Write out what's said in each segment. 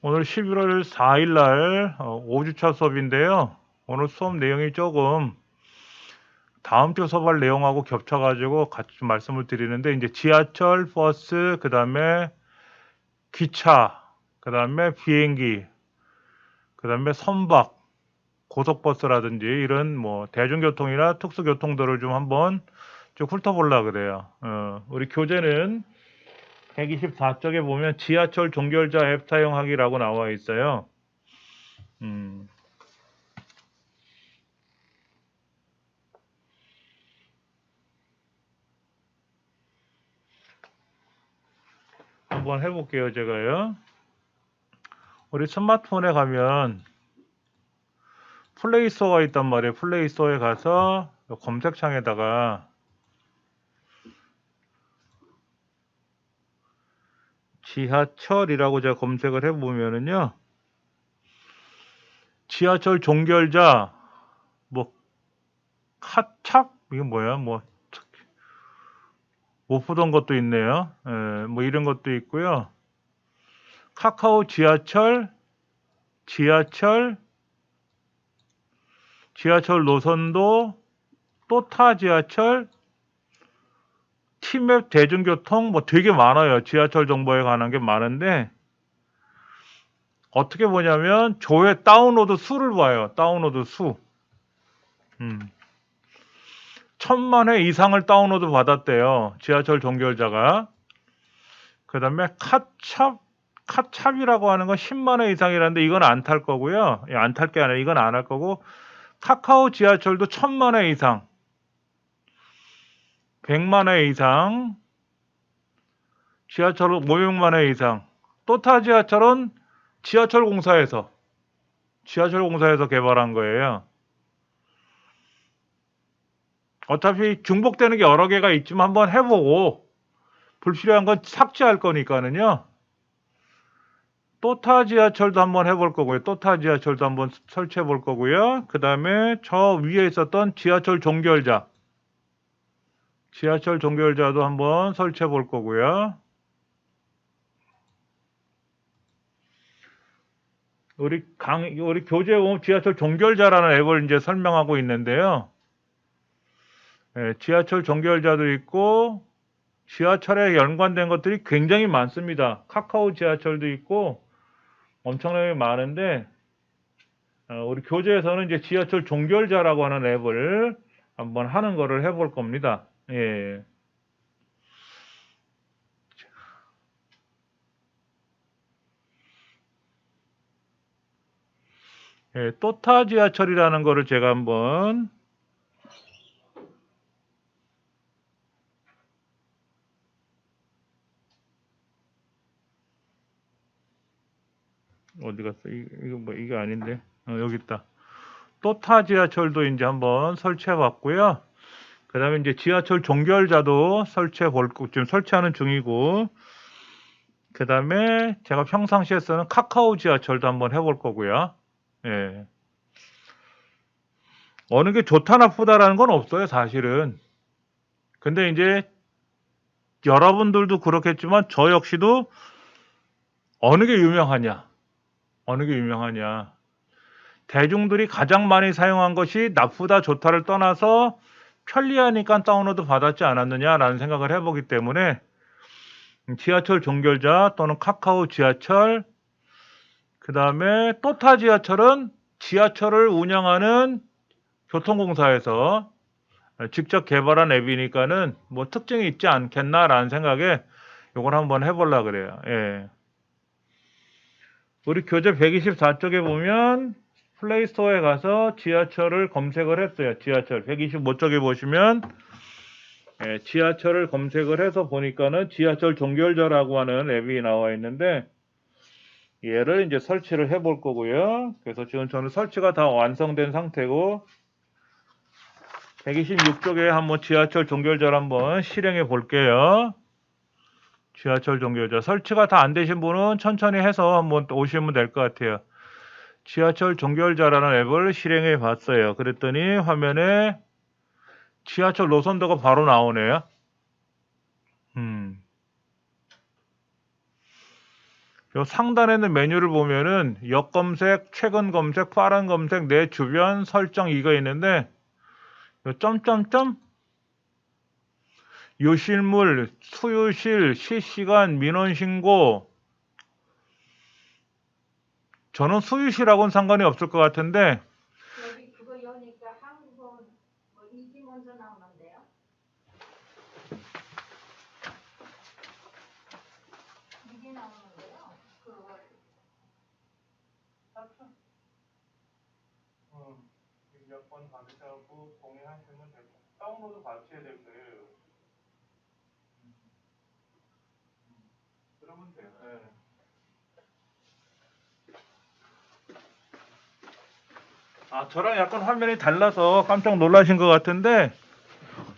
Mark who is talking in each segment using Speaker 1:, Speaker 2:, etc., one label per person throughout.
Speaker 1: 오늘 11월 4일 날 5주차 수업인데요. 오늘 수업 내용이 조금 다음 주 수업할 내용하고 겹쳐가지고 같이 좀 말씀을 드리는데, 이제 지하철, 버스, 그 다음에 기차, 그 다음에 비행기, 그 다음에 선박, 고속버스라든지 이런 뭐 대중교통이나 특수교통들을 좀 한번 쭉 훑어보려고 그래요. 우리 교재는 124쪽에 보면 지하철 종결자 앱 사용하기라고 나와 있어요. 음, 한번 해볼게요, 제가요. 우리 스마트폰에 가면 플레이스토어가 있단 말이에요. 플레이스토어에 가서 검색창에다가 지하철이라고 제가 검색을 해보면은요, 지하철 종결자, 뭐, 카착? 이게 뭐야? 뭐, 못 보던 것도 있네요. 뭐 이런 것도 있고요. 카카오 지하철, 지하철, 지하철 노선도, 또타 지하철, 티맵 대중교통, 뭐 되게 많아요. 지하철 정보에 관한 게 많은데, 어떻게 보냐면 조회 다운로드 수를 봐요. 다운로드 수. 1000만 회 이상을 다운로드 받았대요. 지하철 종결자가. 그 다음에 카찹이라고 하는 건 10만 회 이상이라는데 이건 안 탈 거고요. 안 탈 게 아니라 이건 안 할 거고, 카카오 지하철도 1000만 회 이상, 100만 회 이상, 지하철은 500만 회 이상. 또타 지하철은 지하철 공사에서 개발한 거예요. 어차피 중복되는 게 여러 개가 있지만 한번 해보고 불필요한 건 삭제할 거니까는요. 또타 지하철도 한번 해볼 거고요. 또타 지하철도 한번 설치해 볼 거고요. 그 다음에 저 위에 있었던 지하철 종결자도 한번 설치해 볼 거고요. 우리 교재에 보면 지하철 종결자라는 앱을 이제 설명하고 있는데요. 지하철 종결자도 있고, 지하철에 연관된 것들이 굉장히 많습니다. 카카오 지하철도 있고, 엄청나게 많은데, 우리 교재에서는 이제 지하철 종결자라고 하는 앱을 한번 하는 거를 해볼 겁니다. 예. 예, 또타 지하철이라는 거를 제가 한번 어디 갔어? 이거 뭐 이게 아닌데. 여기 있다. 또타 지하철도 이제 한번 설치해 봤고요. 그다음에 이제 지하철 종결자도 지금 설치하는 중이고, 그다음에 제가 평상시에 쓰는 카카오 지하철도 한번 해볼 거고요. 예. 어느 게 좋다 나쁘다라는 건 없어요, 사실은. 근데 이제 여러분들도 그렇겠지만 저 역시도 어느 게 유명하냐, 어느 게 유명하냐. 대중들이 가장 많이 사용한 것이 나쁘다 좋다를 떠나서 편리하니까 다운로드 받았지 않았느냐라는 생각을 해보기 때문에 지하철 종결자 또는 카카오 지하철, 그 다음에 또타 지하철은 지하철을 운영하는 교통공사에서 직접 개발한 앱이니까는 뭐 특징이 있지 않겠나라는 생각에 요걸 한번 해보려고 그래요. 예. 우리 교재 124쪽에 보면 플레이스토어에 가서 지하철을 검색을 했어요. 지하철 125쪽에 보시면 지하철을 검색을 해서 보니까는 지하철 종결자라고 하는 앱이 나와 있는데, 얘를 이제 설치를 해 볼 거고요. 그래서 지금 저는 설치가 다 완성된 상태고, 126쪽에 한번 지하철 종결자를 한번 실행해 볼게요. 지하철 종결자 설치가 다 안 되신 분은 천천히 해서 한번 오시면 될 것 같아요. 지하철 종결자라는 앱을 실행해 봤어요. 그랬더니 화면에 지하철 노선도가 바로 나오네요. 음. 요 상단에 있는 메뉴를 보면은 역 검색, 최근 검색, 빠른 검색, 내 주변 설정 이거 있는데 요 점점점 요실물, 수요실, 실시간, 민원 신고. 저는 수요실하고는 상관이 없을 것 같은데
Speaker 2: 여기 그거 여니까 한국어 뭐 이기 먼저 나오는데요. 이게 나오는데요. 그걸
Speaker 1: 몇 번 받으셔고 동의하시면 되고 다운로드 같이 해야 될 거예요. 그러면 돼요. 네. 아, 저랑 약간 화면이 달라서 깜짝 놀라신 것 같은데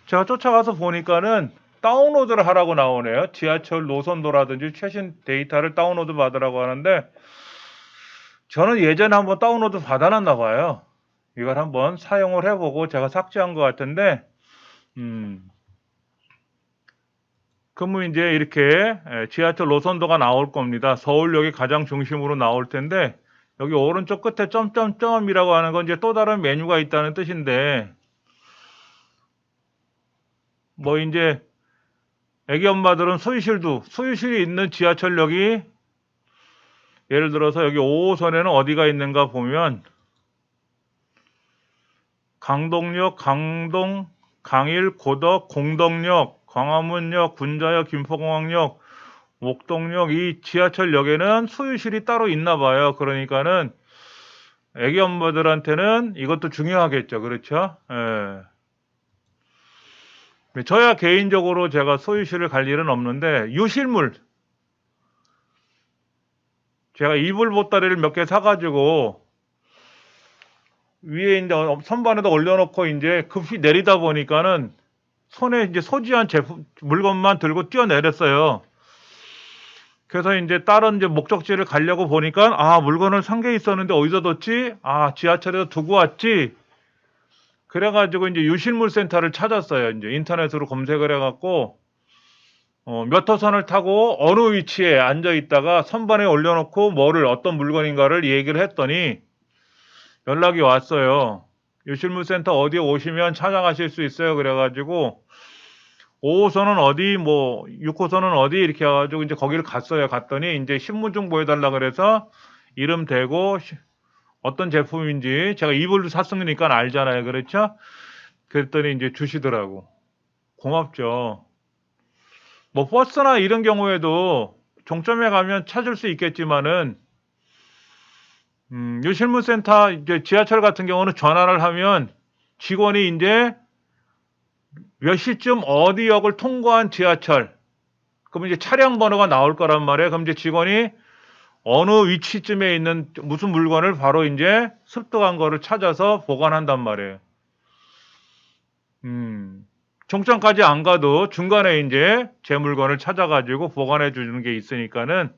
Speaker 1: 제가 쫓아가서 보니까는 다운로드를 하라고 나오네요. 지하철 노선도라든지 최신 데이터를 다운로드 받으라고 하는데 저는 예전에 한번 다운로드 받아놨나 봐요. 이걸 한번 사용을 해보고 제가 삭제한 것 같은데 그러면 이제 이렇게 지하철 노선도가 나올 겁니다. 서울역이 가장 중심으로 나올 텐데 여기 오른쪽 끝에 점점점이라고 하는 건 이제 또 다른 메뉴가 있다는 뜻인데 뭐 이제 애기 엄마들은 소유실이 있는 지하철역이 예를 들어서 여기 5호선에는 어디가 있는가 보면 강동역, 강동, 강일, 고덕, 공덕역, 광화문역, 군자역, 김포공항역, 목동역 이 지하철역에는 소유실이 따로 있나 봐요. 그러니까는 애기 엄마들한테는 이것도 중요하겠죠. 그렇죠? 예. 저야 개인적으로 제가 소유실을 갈 일은 없는데 유실물 제가 이불 보따리를 몇 개 사가지고 위에 이제 선반에다 올려놓고 이제 급히 내리다 보니까는 손에 이제 소지한 제품 물건만 들고 뛰어내렸어요. 그래서 이제 다른 이제 목적지를 가려고 보니까 아 물건을 산 게 있었는데 어디서 뒀지? 아 지하철에서 두고 왔지. 그래가지고 이제 유실물 센터를 찾았어요. 이제 인터넷으로 검색을 해갖고 몇 호선을 타고 어느 위치에 앉아 있다가 선반에 올려놓고 뭐를 어떤 물건인가를 얘기를 했더니 연락이 왔어요. 유실물 센터 어디에 오시면 찾아가실 수 있어요. 그래가지고 5호선은 어디 뭐 6호선은 어디 이렇게 해가지고 이제 거기를 갔어요. 갔더니 이제 신분증 보여달라 그래서 이름 대고 어떤 제품인지 제가 이불도 샀으니까 알잖아요. 그렇죠? 그랬더니 이제 주시더라고. 고맙죠. 뭐 버스나 이런 경우에도 종점에 가면 찾을 수 있겠지만은 유실물센터 이제 지하철 같은 경우는 전화를 하면 직원이 이제 몇 시쯤 어디 역을 통과한 지하철 그럼 이제 차량 번호가 나올 거란 말이에요. 그럼 이제 직원이 어느 위치쯤에 있는 무슨 물건을 바로 이제 습득한 거를 찾아서 보관한단 말이에요. 종점까지 안 가도 중간에 이제 제 물건을 찾아가지고 보관해 주는 게 있으니까는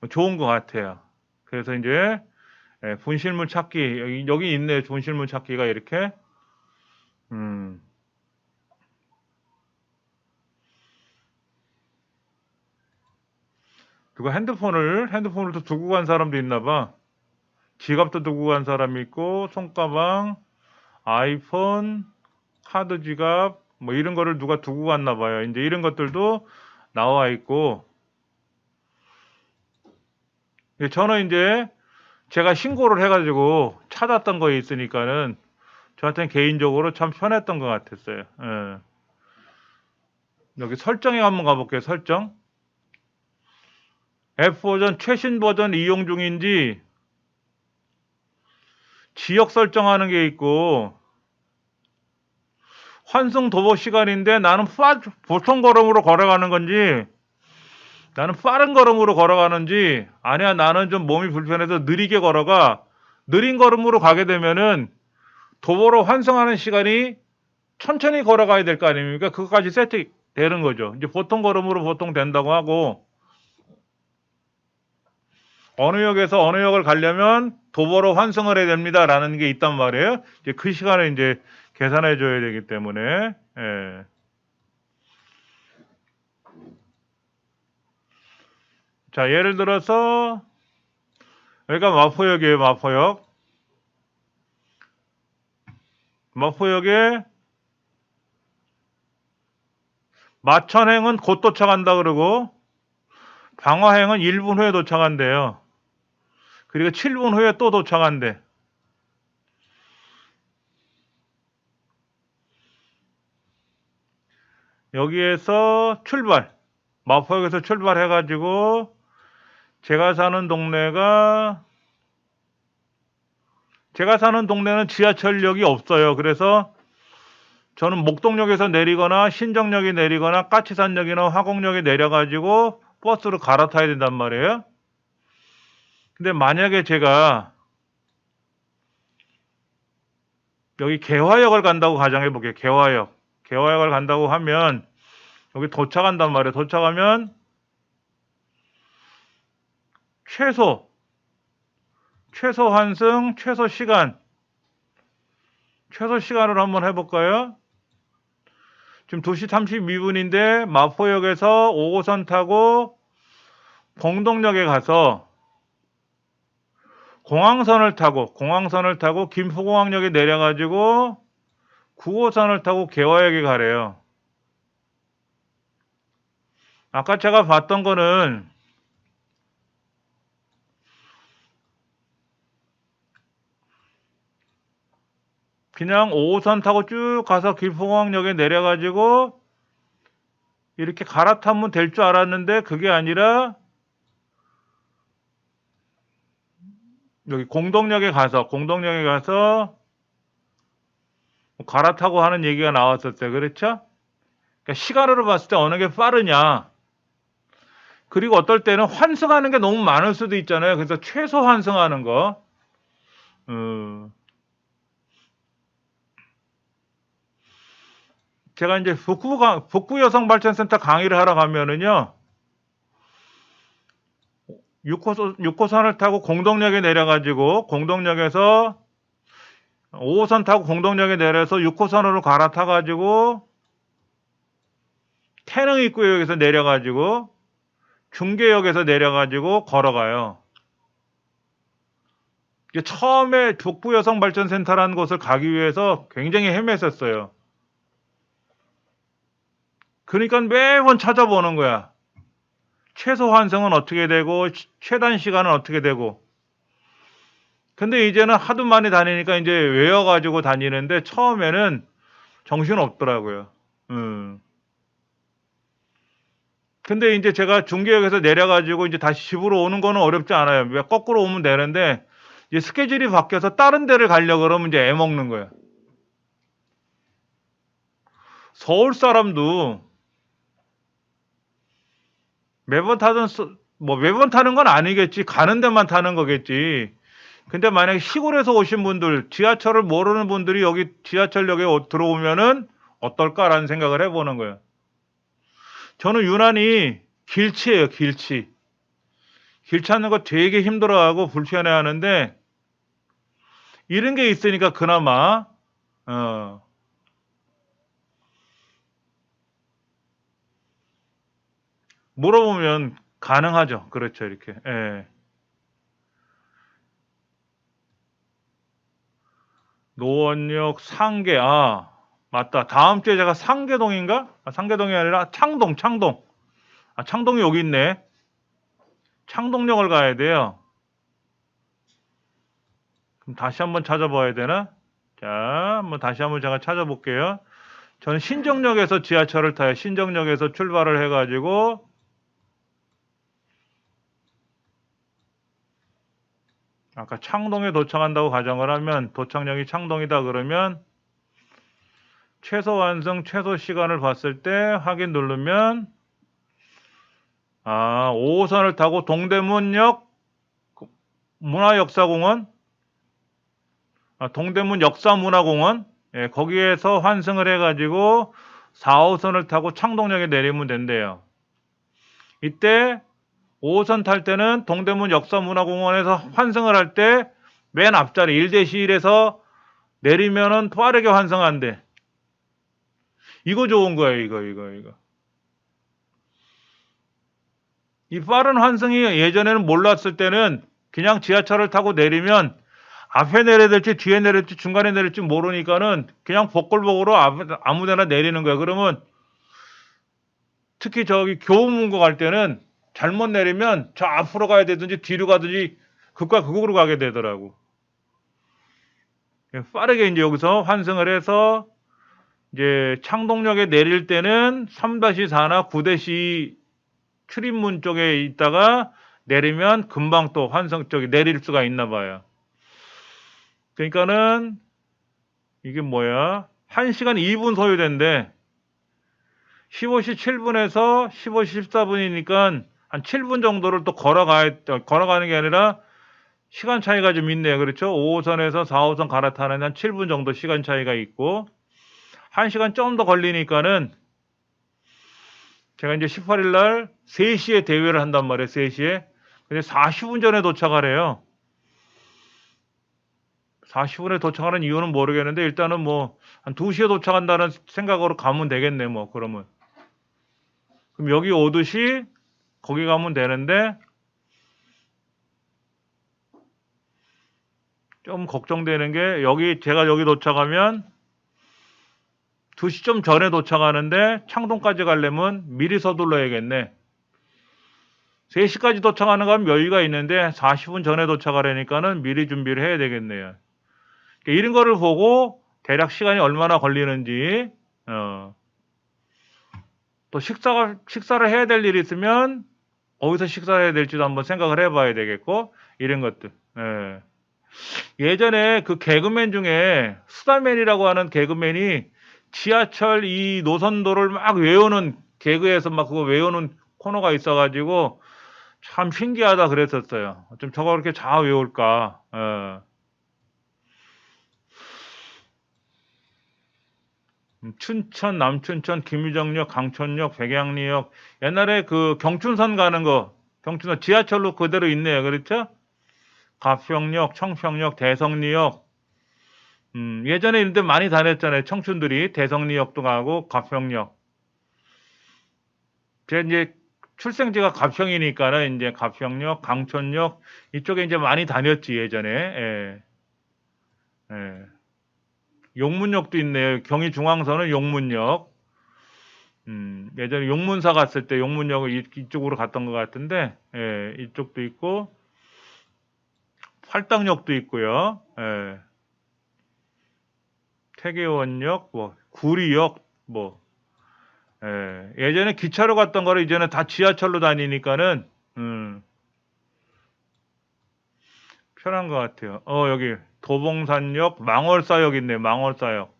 Speaker 1: 좋은 것 같아요. 그래서 이제 분실물 찾기 여기 있네. 분실물 찾기가 이렇게 누가 핸드폰을 또 두고 간 사람도 있나 봐. 지갑도 두고 간 사람이 있고 손가방, 아이폰, 카드 지갑 뭐 이런 거를 누가 두고 갔나 봐요. 이제 이런 것들도 나와 있고 저는 이제 제가 신고를 해가지고 찾았던 거에 있으니까는 저한테는 개인적으로 참 편했던 것 같았어요. 예. 여기 설정에 한번 가볼게요. 설정. F버전 최신 버전 이용 중인지 지역 설정하는 게 있고 환승 도보 시간인데 나는 보통 걸음으로 걸어가는 건지 나는 빠른 걸음으로 걸어가는지 아니야 나는 좀 몸이 불편해서 느리게 걸어가 느린 걸음으로 가게 되면은 도보로 환승하는 시간이 천천히 걸어가야 될 거 아닙니까? 그것까지 세팅되는 거죠. 이제 보통 걸음으로 보통 된다고 하고 어느 역에서 어느 역을 가려면 도보로 환승을 해야 됩니다라는 게 있단 말이에요. 이제 그 시간을 이제 계산해 줘야 되기 때문에 자, 예를 들어서 여기가 마포역이에요. 마포역. 마포역에 마천행은 곧 도착한다 그러고 방화행은 1분 후에 도착한대요. 그리고 7분 후에 또 도착한대. 여기에서 출발. 마포역에서 출발해가지고 제가 사는 동네는 지하철역이 없어요. 그래서 저는 목동역에서 내리거나 신정역에 내리거나 까치산역이나 화곡역에 내려가지고 버스로 갈아타야 된단 말이에요. 근데 만약에 제가 여기 개화역을 간다고 가정해 볼게요. 개화역을 간다고 하면 여기 도착한단 말이에요. 도착하면 최소 환승, 최소 시간으로 한번 해볼까요? 지금 2시 32분인데 마포역에서 5호선 타고 공동역에 가서 공항선을 타고 김포공항역에 내려가지고 9호선을 타고 개화역에 가래요. 아까 제가 봤던 거는 그냥 5호선 타고 쭉 가서 김포공항역에 내려가지고 이렇게 갈아타면 될 줄 알았는데 그게 아니라 여기 공동역에 가서 갈아타고 하는 얘기가 나왔었어요. 그렇죠? 그러니까 시간으로 봤을 때 어느 게 빠르냐. 그리고 어떨 때는 환승하는 게 너무 많을 수도 있잖아요. 그래서 최소 환승하는 거. 제가 이제 북부 여성발전센터 강의를 하러 가면은요. 6호선을 타고 공동역에 내려가지고 공동역에서 5호선 타고 공동역에 내려서 6호선으로 갈아타가지고 태릉 입구역에서 내려가지고 중계역에서 내려가지고 걸어가요. 처음에 북부 여성발전센터라는 곳을 가기 위해서 굉장히 헤맸었어요. 그러니까 매번 찾아보는 거야. 최소 환승은 어떻게 되고 최단 시간은 어떻게 되고. 근데 이제는 하도 많이 다니니까 이제 외워가지고 다니는데 처음에는 정신 없더라고요. 근데 이제 제가 중계역에서 내려가지고 이제 다시 집으로 오는 거는 어렵지 않아요. 왜 거꾸로 오면 되는데 이제 스케줄이 바뀌어서 다른 데를 가려고 그러면 이제 애먹는 거야. 서울 사람도 매번 타는 건 아니겠지. 가는 데만 타는 거겠지. 근데 만약에 시골에서 오신 분들, 지하철을 모르는 분들이 여기 지하철역에 들어오면은 어떨까라는 생각을 해보는 거예요. 저는 유난히 길치예요, 길치. 길 찾는 거 되게 힘들어하고 불편해 하는데 이런 게 있으니까 그나마 물어보면 가능하죠. 그렇죠, 이렇게. 예. 노원역 상계, 맞다. 다음 주에 제가 상계동인가? 상계동이 아니라 창동. 창동이 여기 있네. 창동역을 가야 돼요. 그럼 다시 한번 찾아봐야 되나? 자, 다시 한번 제가 찾아볼게요. 저는 신정역에서 지하철을 타요. 신정역에서 출발을 해가지고 아까 창동에 도착한다고 가정을 하면 도착역이 창동이다 그러면 최소 완성, 최소 시간을 봤을 때 확인 누르면 5호선을 타고 동대문역 문화역사공원 동대문 역사문화공원 거기에서 환승을 해가지고 4호선을 타고 창동역에 내리면 된대요. 이때 5호선 탈 때는 동대문 역사문화공원에서 환승을 할 때 맨 앞자리 1-1에서 내리면은 빠르게 환승한대. 이거 좋은 거예요. 이거. 이 빠른 환승이 예전에는 몰랐을 때는 그냥 지하철을 타고 내리면 앞에 내려야 될지 뒤에 내려야 될지 중간에 내려야 될지 모르니까는 그냥 복골복으로 아무 데나 내리는 거야. 그러면 특히 저기 교우문고 갈 때는 잘못 내리면 저 앞으로 가야 되든지 뒤로 가든지 극과 극으로 가게 되더라고. 빠르게 이제 여기서 환승을 해서 이제 창동역에 내릴 때는 3-4나 9-2 출입문 쪽에 있다가 내리면 금방 또 환승 쪽에 내릴 수가 있나 봐요. 그러니까는 이게 뭐야? 1시간 2분 소요된대. 15시 7분에서 15시 14분이니까 한 7분 정도를 또 걸어가는 게 아니라 시간 차이가 좀 있네요. 그렇죠? 5호선에서 4호선 갈아타는 한 7분 정도 시간 차이가 있고 1시간 좀 더 걸리니까는 제가 이제 18일 날 3시에 대회를 한단 말이에요. 3시에. 근데 40분 전에 도착하래요. 40분에 도착하는 이유는 모르겠는데 일단은 뭐 한 2시에 도착한다는 생각으로 가면 되겠네. 뭐 그러면. 그럼 여기 오듯이 거기 가면 되는데 좀 걱정되는 게 제가 여기 도착하면 2시 좀 전에 도착하는데 창동까지 가려면 미리 서둘러야겠네. 3시까지 도착하는 건 여유가 있는데 40분 전에 도착하려니까는 미리 준비를 해야 되겠네요. 이런 거를 보고 대략 시간이 얼마나 걸리는지 또 식사를 해야 될 일이 있으면 어디서 식사를 해야 될지도 한번 생각을 해봐야 되겠고 이런 것들. 예전에 그 개그맨 중에 수다맨이라고 하는 개그맨이 지하철 이 노선도를 막 외우는 개그에서 막 그거 외우는 코너가 있어가지고 참 신기하다 그랬었어요. 좀 저거 그렇게 잘 외울까. 춘천, 남춘천, 김유정역, 강촌역, 백양리역. 옛날에 그 경춘선 가는 거, 경춘선 지하철로 그대로 있네요. 그렇죠? 가평역, 청평역, 대성리역. 예전에 이런데 많이 다녔잖아요. 청춘들이 대성리역도 가고 가평역. 제가 이제 출생지가 가평이니까는 이제 가평역, 강촌역 이쪽에 이제 많이 다녔지 예전에. 예. 예. 용문역도 있네요. 경의중앙선은 용문역. 예전에 용문사 갔을 때 용문역을 이쪽으로 갔던 것 같은데, 예, 이쪽도 있고, 팔당역도 있고요. 예. 태계원역, 뭐 구리역, 뭐 예전에 기차로 갔던 거를 이제는 다 지하철로 다니니까는 편한 것 같아요. 여기 도봉산역, 망월사역 있네요. 망월사역.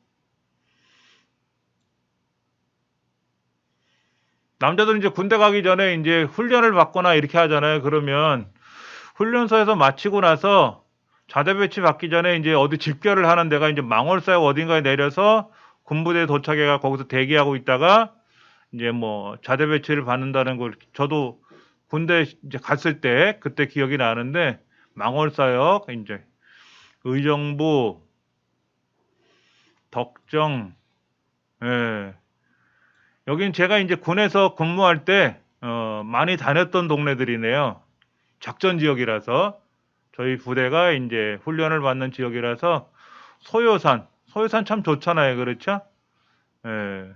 Speaker 1: 남자들은 이제 군대 가기 전에 이제 훈련을 받거나 이렇게 하잖아요. 그러면 훈련소에서 마치고 나서 자대 배치 받기 전에 이제 어디 집결을 하는 데가 이제 망월사역 어딘가에 내려서 군부대에 도착해가 거기서 대기하고 있다가 이제 뭐 자대 배치를 받는다는 걸 저도 군대 이제 갔을 때 그때 기억이 나는데 망월사역 이제 의정부 덕정 예. 여긴 제가 이제 군에서 근무할 때 많이 다녔던 동네들이네요. 작전 지역이라서 저희 부대가 이제 훈련을 받는 지역이라서 소요산 참 좋잖아요. 그렇죠? 예.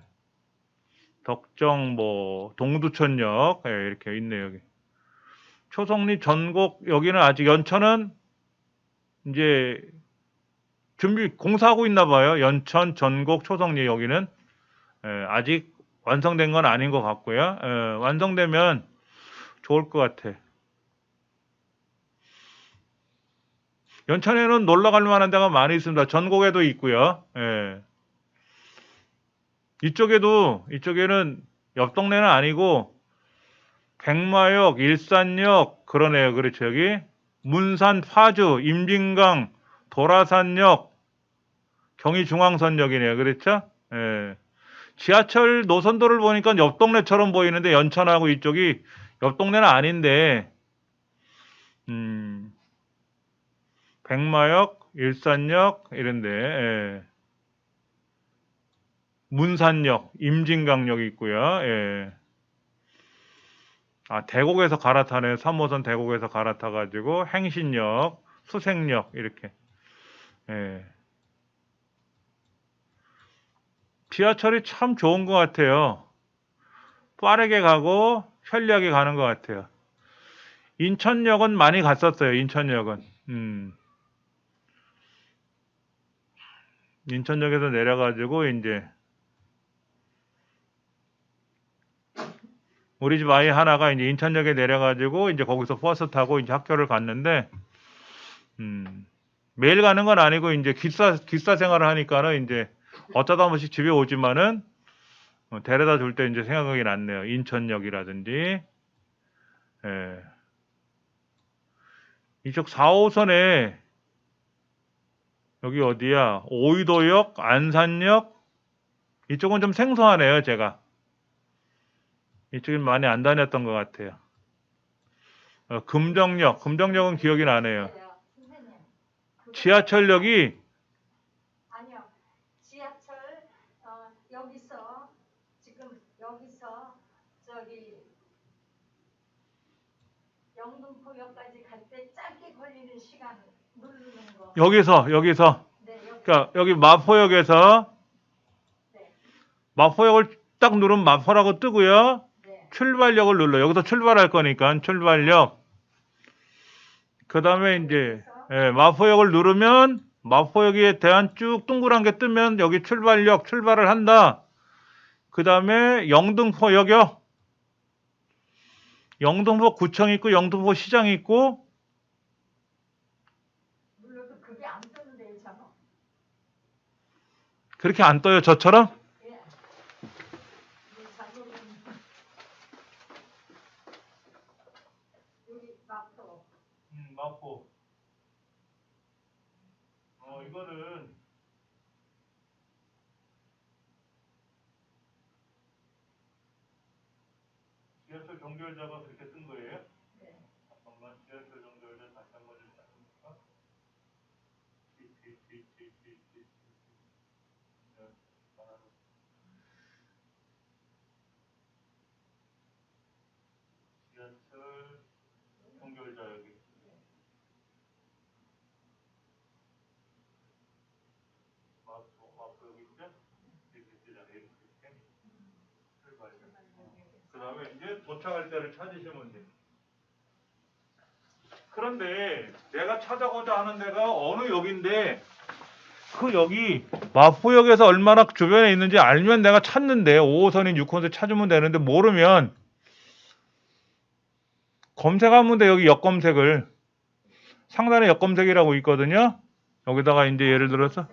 Speaker 1: 덕정 뭐 동두천역 예, 이렇게 있네요. 여기. 초성리 전곡 여기는 아직 연천은 이제 준비 공사하고 있나 봐요. 연천 전곡 초성리 여기는 예, 아직 완성된 건 아닌 것 같고요. 예, 완성되면 좋을 것 같아. 연천에는 놀러 갈 만한 데가 많이 있습니다. 전곡에도 있고요. 예. 이쪽에는 옆 동네는 아니고 백마역, 일산역 그러네요. 그렇죠. 여기 문산, 파주, 임진강, 도라산역, 경의중앙선역이네요. 그렇죠? 예. 지하철 노선도를 보니까 옆 동네처럼 보이는데 연천하고 이쪽이 옆 동네는 아닌데 백마역, 일산역 이런데 예. 문산역, 임진강역 있고요. 예. 대곡에서 갈아타네요. 3호선 대곡에서 갈아타가지고 행신역, 수색역 이렇게. 예. 지하철이 참 좋은 것 같아요. 빠르게 가고 편리하게 가는 것 같아요. 인천역은 많이 갔었어요. 인천역은. 인천역에서 내려가지고 이제 우리 집 아이 하나가 이제 인천역에 내려가지고 이제 거기서 버스 타고 이제 학교를 갔는데 매일 가는 건 아니고 이제 기사 생활을 하니까는 이제 어쩌다 한 번씩 집에 오지만은 데려다 줄 때 이제 생각이 났네요. 인천역이라든지. 예. 이쪽 4호선에 여기 어디야? 오이도역, 안산역 이쪽은 좀 생소하네요. 제가 이쪽은 많이 안 다녔던 것 같아요. 금정역은 기억이 나네요.
Speaker 2: 선생님.
Speaker 1: 지하철역이
Speaker 2: 아니요. 지하철 여기서 지금 여기서 저기 영등포역까지 갈 때 짧게 걸리는 시간 누르는 거.
Speaker 1: 여기서
Speaker 2: 네, 여기.
Speaker 1: 그러니까 여기 마포역에서
Speaker 2: 네.
Speaker 1: 마포역을 딱 누르면 마포라고 뜨고요.
Speaker 2: 네.
Speaker 1: 출발역을 눌러. 여기서 출발할 거니까 출발역. 그 다음에 이제 마포역을 누르면 마포역에 대한 쭉 동그란 게 뜨면 여기 출발역 출발을 한다. 그 다음에 영등포역이요. 영등포 구청 있고 영등포 시장 있고
Speaker 2: 눌러도 그게 안 뜨는데 저는.
Speaker 1: 그렇게 안 떠요. 저처럼.
Speaker 2: 예. 잘못 여기 마포.
Speaker 1: 마포. 이거는 지하철 종결자가 그렇게 뜬 거예요?
Speaker 2: 네.
Speaker 1: 잠깐만, 지하철 종결자 다시 한번 좀 찾아볼까? 지하철 종결자 여기. 마포 여기 있죠? 이렇게 출발. 그 다음에 이제 도착할 때를 찾으시면 돼요. 그런데 내가 찾아보자 하는 데가 어느 역인데 그 역이 마포역에서 얼마나 주변에 있는지 알면 내가 찾는데 5호선인 6호선 찾으면 되는데 모르면 검색하면 돼. 여기 역 검색을 상단에 역 검색이라고 있거든요. 여기다가 이제 예를 들어서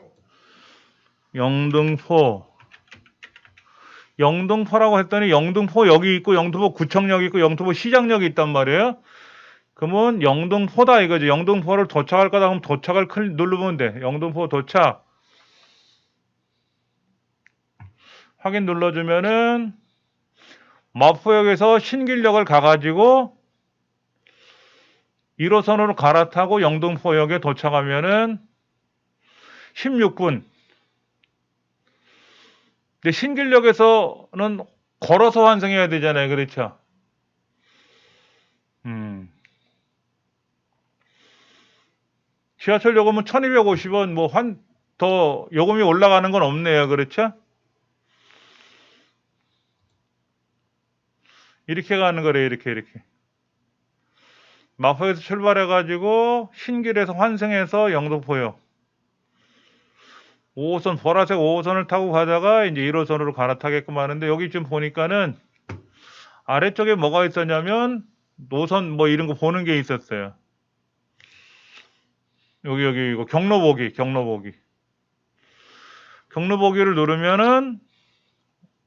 Speaker 1: 영등포라고 했더니 영등포 여기 있고 영등포 구청역이 있고 영등포 시장역이 있단 말이에요. 그러면 영등포다 이거죠. 영등포를 도착할 거다 하면 도착을 누르면 돼. 영등포 도착. 확인 눌러주면은 마포역에서 신길역을 가가지고 1호선으로 갈아타고 영등포역에 도착하면은 16분. 근데 신길역에서는 걸어서 환승해야 되잖아요. 그렇죠? 지하철 요금은 1250원, 더 요금이 올라가는 건 없네요. 그렇죠? 이렇게 가는 거래요. 이렇게. 마포에서 출발해가지고 신길에서 환승해서 영등포역. 5호선, 보라색 5호선을 타고 가다가 이제 1호선으로 갈아타게끔 하는데 여기 지금 보니까는 아래쪽에 뭐가 있었냐면 노선 이런 거 보는 게 있었어요. 여기 이거 경로보기를 누르면은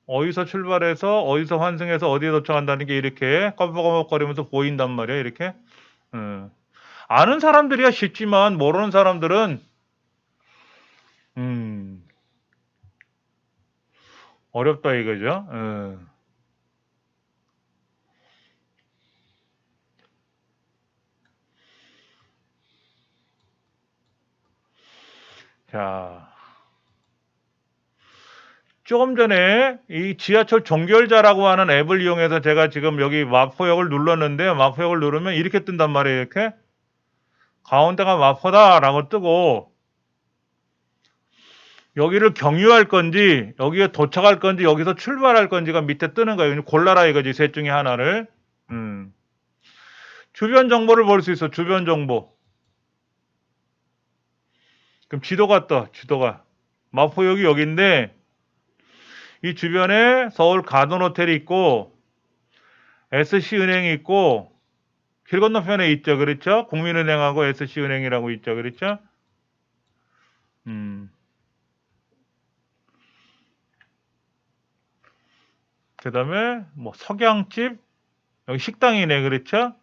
Speaker 1: 어디서 출발해서 어디서 환승해서 어디에 도착한다는 게 이렇게 꺼벅꺼벅거리면서 보인단 말이에요. 이렇게. 아는 사람들이야 쉽지만 모르는 사람들은 어렵다 이거죠. 자, 조금 전에 이 지하철 종결자라고 하는 앱을 이용해서 제가 지금 여기 마포역을 눌렀는데요. 마포역을 누르면 이렇게 뜬단 말이에요. 이렇게 가운데가 마포다라고 뜨고, 여기를 경유할 건지 여기에 도착할 건지 여기서 출발할 건지가 밑에 뜨는 거예요. 골라라 이거지, 셋 중에 하나를. 주변 정보를 볼 수 있어. 주변 정보. 그럼 지도가 떠. 지도가 마포역이 여기인데, 이 주변에 서울 가든호텔이 있고 SC은행이 있고, 길 건너편에 있죠. 그렇죠? 국민은행하고 SC은행이라고 있죠. 그렇죠? 그 다음에 뭐 석양집, 여기 식당이네. 그렇죠?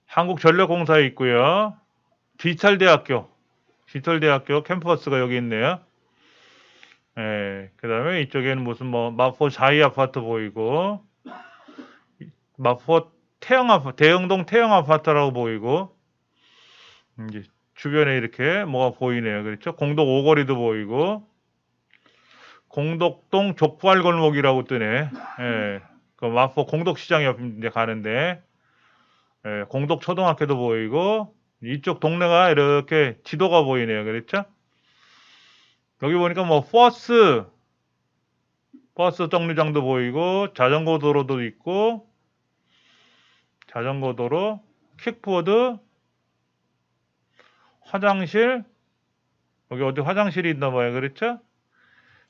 Speaker 1: 한국전력공사에 있고요. 디지털대학교 캠퍼스가 여기 있네요. 예, 그 다음에 이쪽에는 무슨 뭐 마포 자이 아파트 보이고, 마포 대영동 태영 아파트라고 보이고, 이제 주변에 이렇게 뭐가 보이네요. 그렇죠? 공덕 오거리도 보이고, 공덕동 족발 골목이라고 뜨네. 예, 그 마포 공덕시장 옆 이제 가는데, 예, 공덕 초등학교도 보이고, 이쪽 동네가 이렇게 지도가 보이네요. 그렇죠? 여기 보니까 뭐 버스 정류장도 보이고, 자전거 도로도 있고, 자전거 도로, 킥보드, 화장실, 여기 어디 화장실이 있나 봐요. 그렇죠?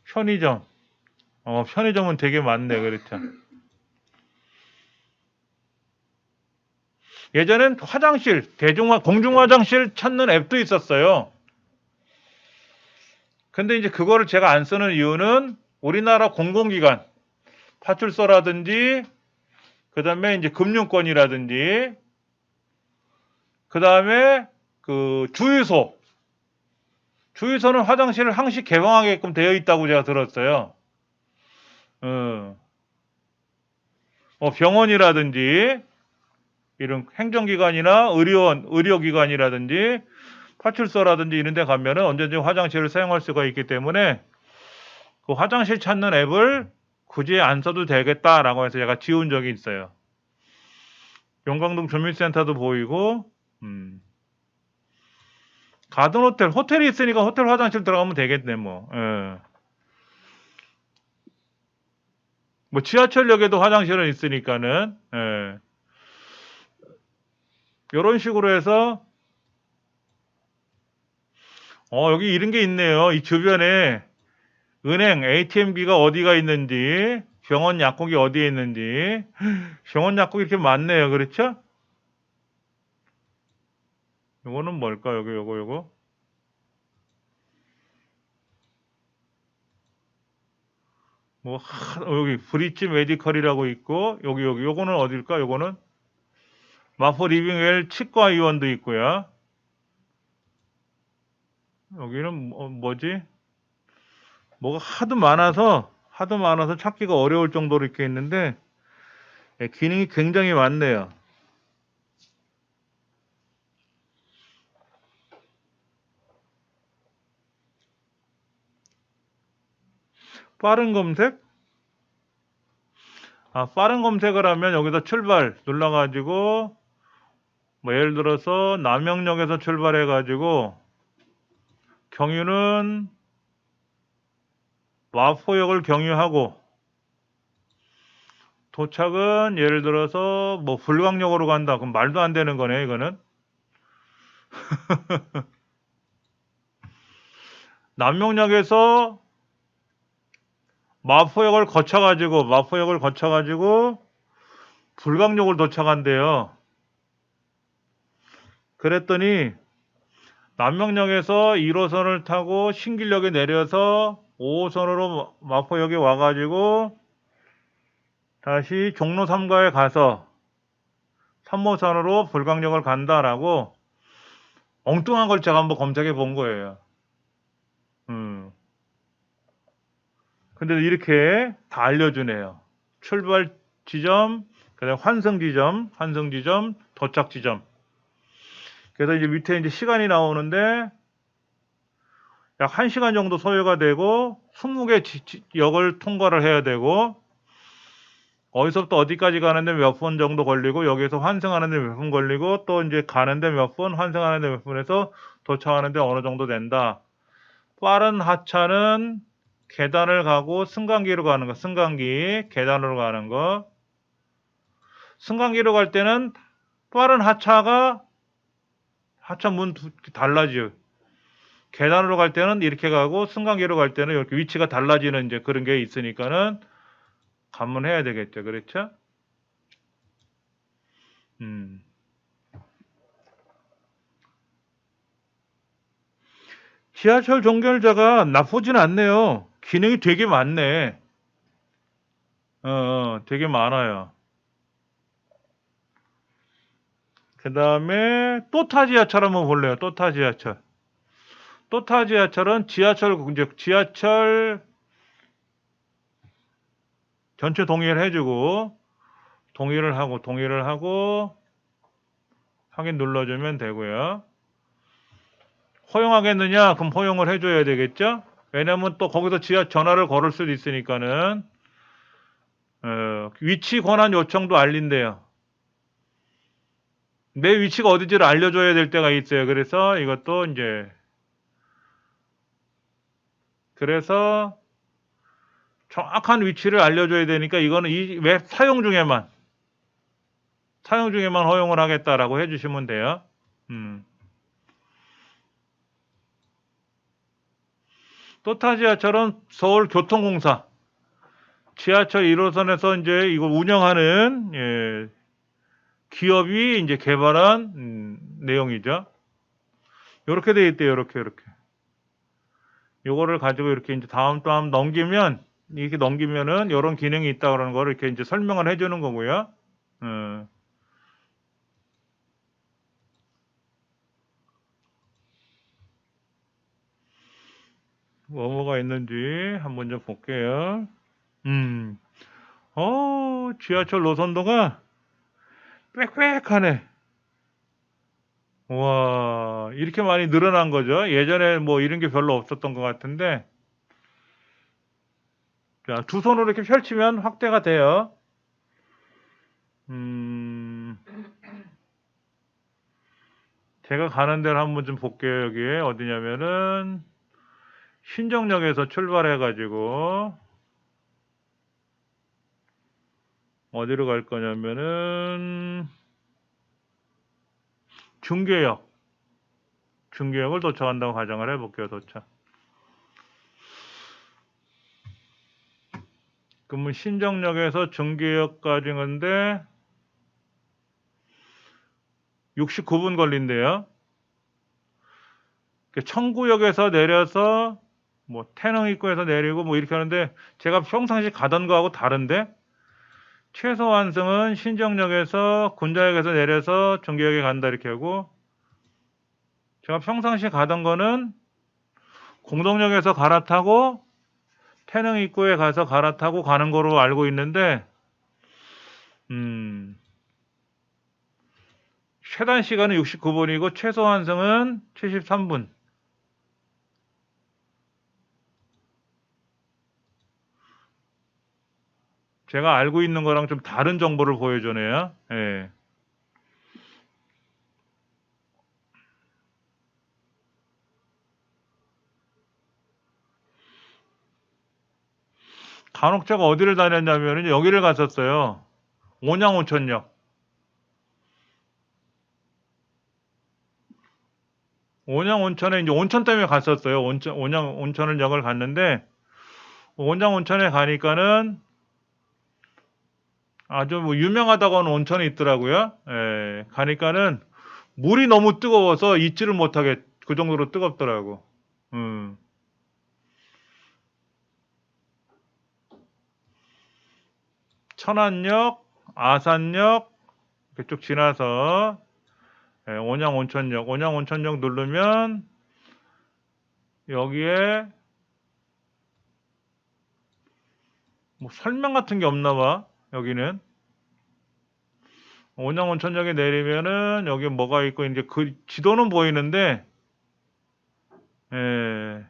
Speaker 1: 편의점. 편의점은 되게 많네. 그렇죠? 예전엔 화장실, 공중화장실 찾는 앱도 있었어요. 근데 이제 그거를 제가 안 쓰는 이유는 우리나라 공공기관, 파출소라든지, 그 다음에 이제 금융권이라든지, 그 다음에 그 주유소는 화장실을 항시 개방하게끔 되어 있다고 제가 들었어요. 병원이라든지, 이런 행정기관이나 의료기관이라든지, 파출소라든지 이런 데 가면은 언제든지 화장실을 사용할 수가 있기 때문에 그 화장실 찾는 앱을 굳이 안 써도 되겠다라고 해서 제가 지운 적이 있어요. 용광동 주민센터도 보이고, 가든호텔, 호텔이 있으니까 호텔 화장실 들어가면 되겠네, 뭐. 예. 뭐 지하철역에도 화장실은 있으니까는, 예. 요런 식으로 해서, 여기 이런 게 있네요. 이 주변에 은행, ATM기가 어디가 있는지, 병원 약국이 어디에 있는지, 병원 약국이 이렇게 많네요. 그렇죠? 요거는 뭘까? 요거. 뭐, 여기 브릿지 메디컬이라고 있고, 요거는 어딜까? 요거는 마포 리빙웰 치과의원도 있고요. 여기는 뭐지? 뭐가 하도 많아서 찾기가 어려울 정도로 이렇게 있는데, 예, 기능이 굉장히 많네요. 빠른 검색? 빠른 검색을 하면 여기서 출발 눌러가지고, 뭐 예를 들어서 남영역에서 출발해가지고 경유는 마포역을 경유하고, 도착은 예를 들어서 뭐 불광역으로 간다. 그럼 말도 안 되는 거네, 이거는. 남영역에서 마포역을 거쳐가지고 불광역을 도착한대요. 그랬더니 남영역에서 1호선을 타고 신길역에 내려서 5호선으로 마포역에 와가지고 다시 종로 3가에 가서 3호선으로 불광역을 간다라고 엉뚱한 걸 제가 한번 검색해 본 거예요. 근데 이렇게 다 알려주네요. 출발 지점, 그다음 환승 지점, 도착 지점. 그래서 이제 밑에 이제 시간이 나오는데 약 1시간 정도 소요가 되고 20개 역을 통과를 해야 되고 어디서부터 어디까지 가는데 몇 분 정도 걸리고 여기서 환승하는데 몇 분 걸리고 또 이제 가는데 몇 분, 환승하는데 몇 분에서 도착하는데 어느 정도 된다. 빠른 하차는 계단을 가고 승강기로 가는 거, 승강기 계단으로 가는 거. 승강기로 갈 때는 빠른 하차 문 달라져요. 계단으로 갈 때는 이렇게 가고 승강기로 갈 때는 이렇게 위치가 달라지는 이제 그런 게 있으니까는 감문해야 되겠죠. 그렇죠? 지하철 종결자가 나쁘진 않네요. 기능이 되게 많네. 되게 많아요. 그 다음에 또타 지하철 한번 볼래요. 또타 지하철. 또타 지하철은 지하철 전체 동의를 해주고 동의를 하고 확인 눌러주면 되고요. 허용하겠느냐? 그럼 허용을 해줘야 되겠죠? 왜냐면 또 거기서 전화를 걸을 수도 있으니까는 위치 권한 요청도 알린대요. 내 위치가 어디지를 알려줘야 될 때가 있어요. 그래서 이것도 이제 그래서 정확한 위치를 알려줘야 되니까 이거는 이 웹 사용 중에만 허용을 하겠다라고 해주시면 돼요. 또타 지하철은 서울교통공사 지하철 1호선에서 이제 이걸 운영하는 기업이 이제 개발한 내용이죠. 이렇게 돼 있대요. 이렇게. 요거를 가지고 이렇게 이제 다음 또 한번 넘기면 이렇게 넘기면은 이런 기능이 있다 그러는 거를 이렇게 이제 설명을 해주는 거고요. 뭐가 있는지 한번 좀 볼게요. 지하철 노선도가 빽빽하네. 와, 이렇게 많이 늘어난 거죠. 예전에 뭐 이런 게 별로 없었던 것 같은데. 자, 두 손으로 이렇게 펼치면 확대가 돼요. 제가 가는 데를 한번 좀 볼게요. 여기에 어디냐면은 신정역에서 출발해가지고 어디로 갈 거냐면은 중계역을 도착한다고 가정을 해볼게요. 도착. 그러면 신정역에서 중계역까지 건데 69분 걸린대요. 청구역에서 내려서 뭐 태릉 입구에서 내리고 뭐 이렇게 하는데 제가 평상시 가던 거하고 다른데 최소 완승은 신정역에서 군자역에서 내려서 중계역에 간다 이렇게 하고 제가 평상시 가던 거는 공덕역에서 갈아타고 태릉 입구에 가서 갈아타고 가는 거로 알고 있는데 최단 시간은 69분이고 최소 완승은 73분. 제가 알고 있는 거랑 좀 다른 정보를 보여주네요. 예. 간혹 제가 어디를 다녔냐면 여기를 갔었어요. 온양온천역. 온양온천에 이제 온천 때문에 갔었어요. 온천을 역을 갔는데 온양온천에 가니까는 아주 뭐 유명하다고 하는 온천이 있더라고요. 예, 가니까는 물이 너무 뜨거워서 잊지를 못하게 그 정도로 뜨겁더라고. 천안역, 아산역 이렇게 쭉 지나서 온양온천역 누르면 여기에 뭐 설명 같은 게 없나 봐. 여기는 온양온천역에 내리면은 여기 뭐가 있고 이제 그 지도는 보이는데 예,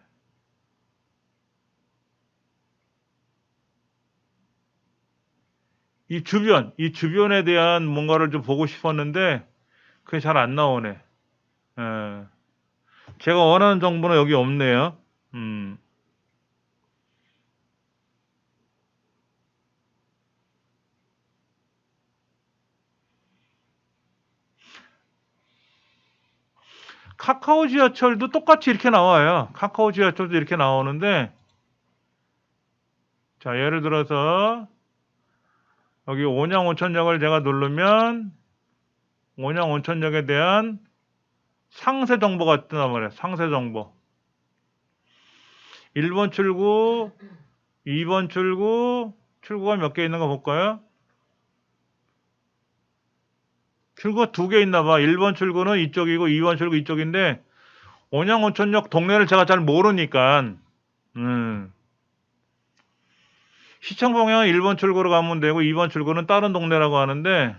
Speaker 1: 이 주변에 대한 뭔가를 좀 보고 싶었는데 그게 잘 안 나오네. 예. 제가 원하는 정보는 여기 없네요. 카카오 지하철도 똑같이 이렇게 나와요. 카카오 지하철도 이렇게 나오는데, 자, 예를 들어서 여기 온양 온천역을 제가 누르면 온양 온천역에 대한 상세 정보가 뜨단 말이에요. 상세 정보. 1번 출구, 2번 출구, 출구가 몇 개 있는가 볼까요? 출구가 2개 있나 봐. 1번 출구는 이쪽이고 2번 출구 이쪽인데, 온양 온천역 동네를 제가 잘 모르니까, 시청 방향은 1번 출구로 가면 되고 2번 출구는 다른 동네라고 하는데,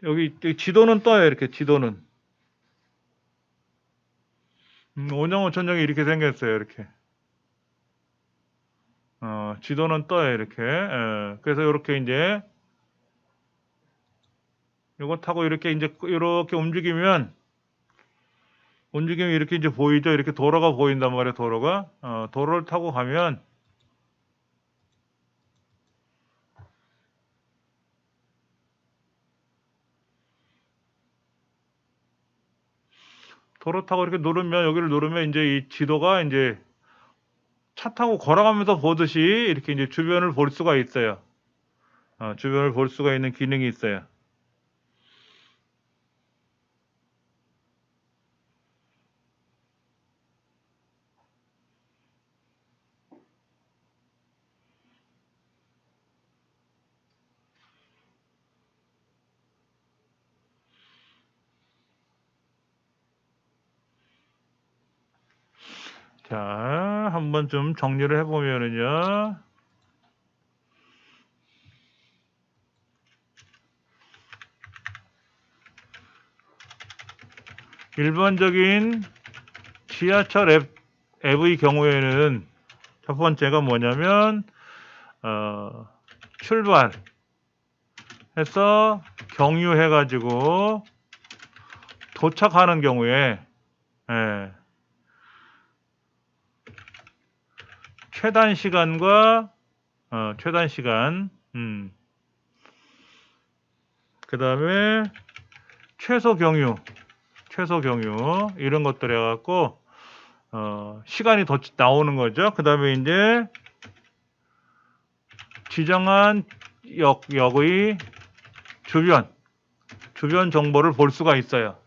Speaker 1: 여기 지도는 떠요. 이렇게 지도는. 온양 온천역이 이렇게 생겼어요. 이렇게. 지도는 떠요. 이렇게. 그래서 이렇게 이제 이거 타고 이렇게 이제 이렇게 움직이면 이렇게 이제 보이죠. 이렇게 도로가 보인단 말이에요. 도로가. 도로를 타고 가면 도로 타고 이렇게 누르면 여기를 누르면 이제 이 지도가 이제 차 타고 걸어가면서 보듯이 이렇게 이제 주변을 볼 수가 있어요. 주변을 볼 수가 있는 기능이 있어요. 자, 한번 좀 정리를 해보면은요. 일반적인 지하철 앱의 경우에는 첫 번째가 뭐냐면, 출발해서 경유해가지고 도착하는 경우에, 최단 시간과, 최단 시간, 그 다음에 최소 경유, 이런 것들 해갖고, 시간이 더 나오는 거죠. 그 다음에 이제 지정한 역의 주변 정보를 볼 수가 있어요.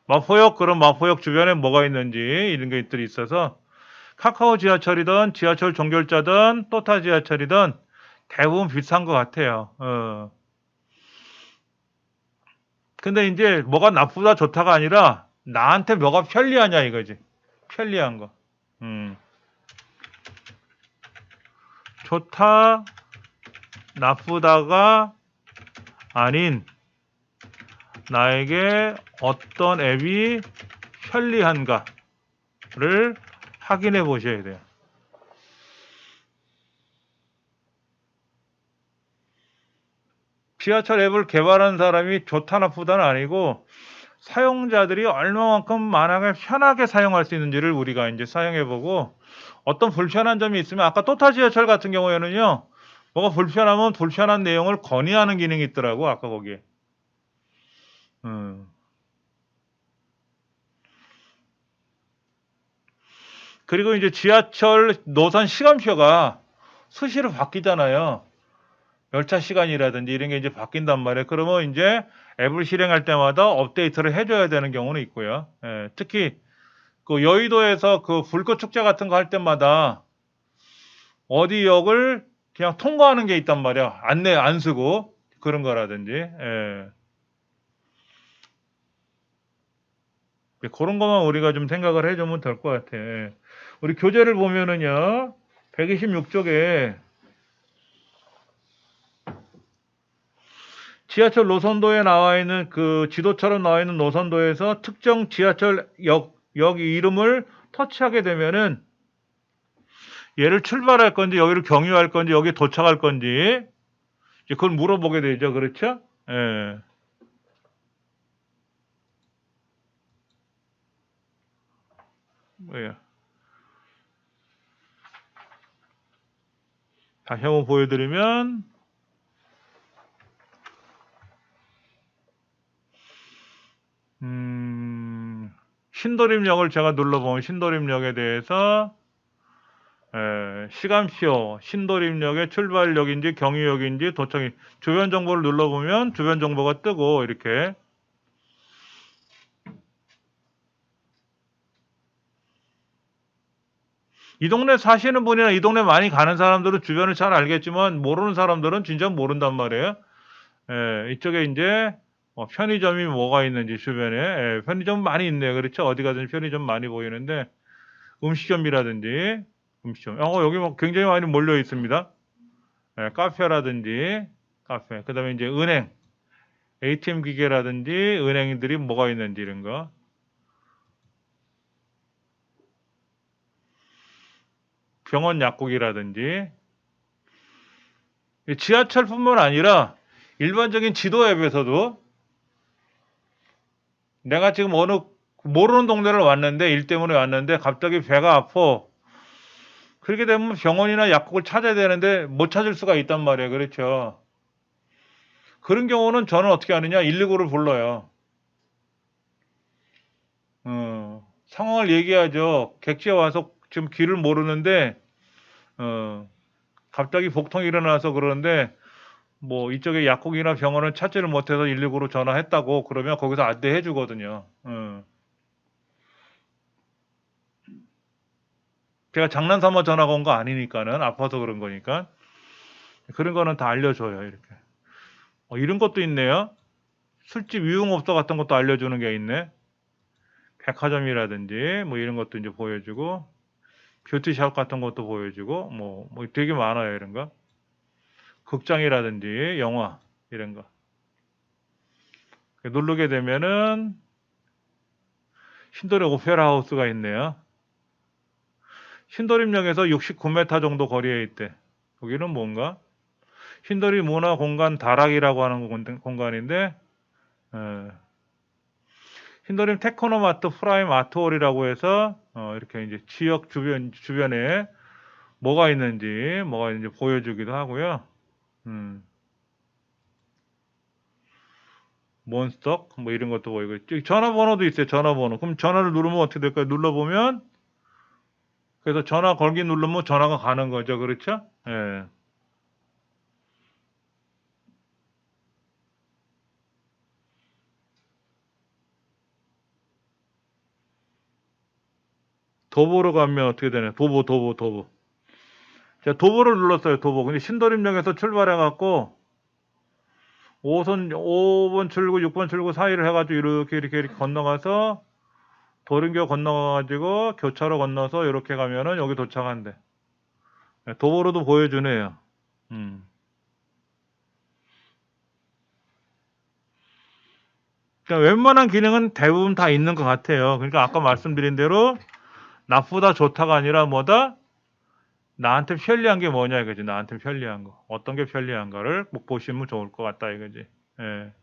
Speaker 1: 마포역, 그럼 마포역 주변에 뭐가 있는지 이런 것들이 있어서 카카오 지하철이든 지하철 종결자든 또타 지하철이든 대부분 비슷한 것 같아요. 근데 이제 뭐가 나쁘다 좋다가 아니라 나한테 뭐가 편리하냐 이거지. 편리한 거. 좋다, 나쁘다가 아닌 나에게 어떤 앱이 편리한가를 확인해 보셔야 돼요. 지하철 앱을 개발한 사람이 좋다 나쁘다는 아니고 사용자들이 얼마만큼 만약에 편하게 사용할 수 있는지를 우리가 이제 사용해 보고 어떤 불편한 점이 있으면 아까 또타 지하철 같은 경우에는요. 뭐가 불편하면 불편한 내용을 건의하는 기능이 있더라고 아까 거기에. 그리고 이제 지하철 노선 시간표가 수시로 바뀌잖아요. 열차 시간이라든지 이런 게 이제 바뀐단 말이에요. 그러면 이제 앱을 실행할 때마다 업데이트를 해줘야 되는 경우는 있고요. 특히 그 여의도에서 그 불꽃 축제 같은 거 할 때마다 어디 역을 그냥 통과하는 게 있단 말이야. 안내 안 쓰고 그런 거라든지. 그런 것만 우리가 좀 생각을 해주면 될 것 같아. 우리 교재를 보면은요, 126쪽에 지하철 노선도에 나와 있는 그 지도처럼 나와 있는 노선도에서 특정 지하철 역 이름을 터치하게 되면은 얘를 출발할 건지 여기를 경유할 건지 여기 도착할 건지 이제 그걸 물어보게 되죠. 그렇죠? 예. 뭐야. 다시 한번 보여드리면 신도림역을 제가 눌러보면 신도림역에 대해서 시간표, 신도림역의 출발역인지 경유역인지 도착이 주변 정보를 눌러보면 주변 정보가 뜨고 이렇게 이 동네 사시는 분이나 이 동네 많이 가는 사람들은 주변을 잘 알겠지만 모르는 사람들은 진짜 모른단 말이에요. 이쪽에 이제 편의점이 뭐가 있는지 주변에 편의점 많이 있네요. 그렇죠? 어디 가든 편의점 많이 보이는데 음식점이라든지 음식점 여기 뭐 굉장히 많이 몰려 있습니다. 카페라든지 카페 그 다음에 이제 은행 ATM 기계라든지 은행들이 뭐가 있는지 이런 거 병원 약국이라든지 지하철뿐만 아니라 일반적인 지도 앱에서도 내가 지금 어느 모르는 동네를 왔는데 일 때문에 왔는데 갑자기 배가 아파. 그렇게 되면 병원이나 약국을 찾아야 되는데 못 찾을 수가 있단 말이에요. 그렇죠. 그런 경우는 저는 어떻게 하느냐 119를 불러요. 상황을 얘기하죠. 객지에 와서 지금 길을 모르는데 갑자기 복통이 일어나서 그러는데 뭐 이쪽에 약국이나 병원을 찾지를 못해서 119로 전화했다고 그러면 거기서 안내해 주거든요. 제가 장난삼아 전화가 온 거 아니니까는 아파서 그런 거니까 그런 거는 다 알려줘요. 이렇게 이런 것도 있네요. 술집 유흥업소 같은 것도 알려주는 게 있네. 백화점이라든지 뭐 이런 것도 이제 보여주고 뷰티샵 같은 것도 보여주고 뭐 되게 많아요. 이런 거 극장이라든지 영화 이런 거 누르게 되면은 신도림 오페라 하우스가 있네요. 신도림역에서 69m 정도 거리에 있대. 거기는 뭔가 신도림 문화공간 다락이라고 하는 공간인데 신도림 테크노마트 프라임 아트홀이라고 해서 이렇게 이제 지역 주변에 뭐가 있는지 보여주기도 하고요. 몬스터 뭐 이런 것도 보이고 전화번호도 있어요. 전화번호. 그럼 전화를 누르면 어떻게 될까요? 눌러보면 그래서 전화 걸기 누르면 전화가 가는 거죠. 그렇죠? 예. 도보로 가면 어떻게 되나요? 도보. 제가 도보를 눌렀어요. 도보. 근데 신도림역에서 출발해갖고 5번 출구, 6번 출구 사이를 해가지고 이렇게 건너가서 도림교 건너가가지고 교차로 건너서 이렇게 가면은 여기 도착한대. 도보로도 보여주네요. 그러니까 웬만한 기능은 대부분 다 있는 것 같아요. 그러니까 아까 말씀드린 대로 나쁘다 좋다가 아니라 뭐다? 나한테 편리한 게 뭐냐 이거지. 나한테 편리한 거. 어떤 게 편리한가를 꼭 보시면 좋을 것 같다 이거지. 예.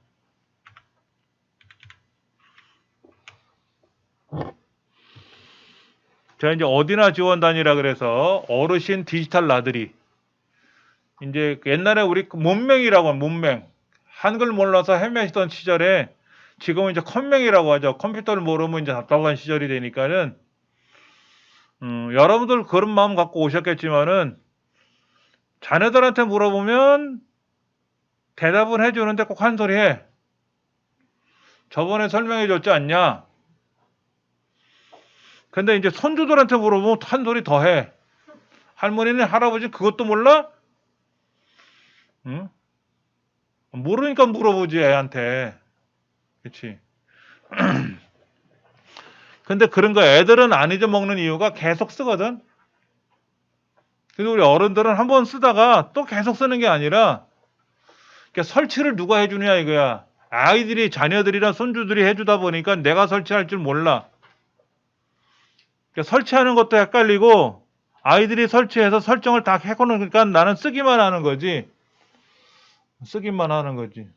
Speaker 1: 제가 이제 어디나 지원단이라 그래서 어르신 디지털 나들이 이제 옛날에 우리 문맹이라고 하는 문맹 한글 몰라서 헤매시던 시절에 지금은 이제 컴맹이라고 하죠. 컴퓨터를 모르면 이제 답답한 시절이 되니까는 여러분들 그런 마음 갖고 오셨겠지만은 자녀들한테 물어보면 대답은 해주는데 꼭 한 소리 해. 저번에 설명해 줬지 않냐? 근데 이제 손주들한테 물어보면 한 소리 더 해. 할머니는 할아버지 그것도 몰라? 응? 모르니까 물어보지 애한테. 그치? 근데 그런 거 애들은 안 잊어먹는 이유가 계속 쓰거든? 근데 우리 어른들은 한번 쓰다가 또 계속 쓰는 게 아니라 그러니까 설치를 누가 해주냐 이거야. 아이들이 자녀들이랑 손주들이 해주다 보니까 내가 설치할 줄 몰라. 그러니까 설치하는 것도 헷갈리고 아이들이 설치해서 설정을 다 해놓으니까 나는 쓰기만 하는 거지. 쓰기만 하는 거지.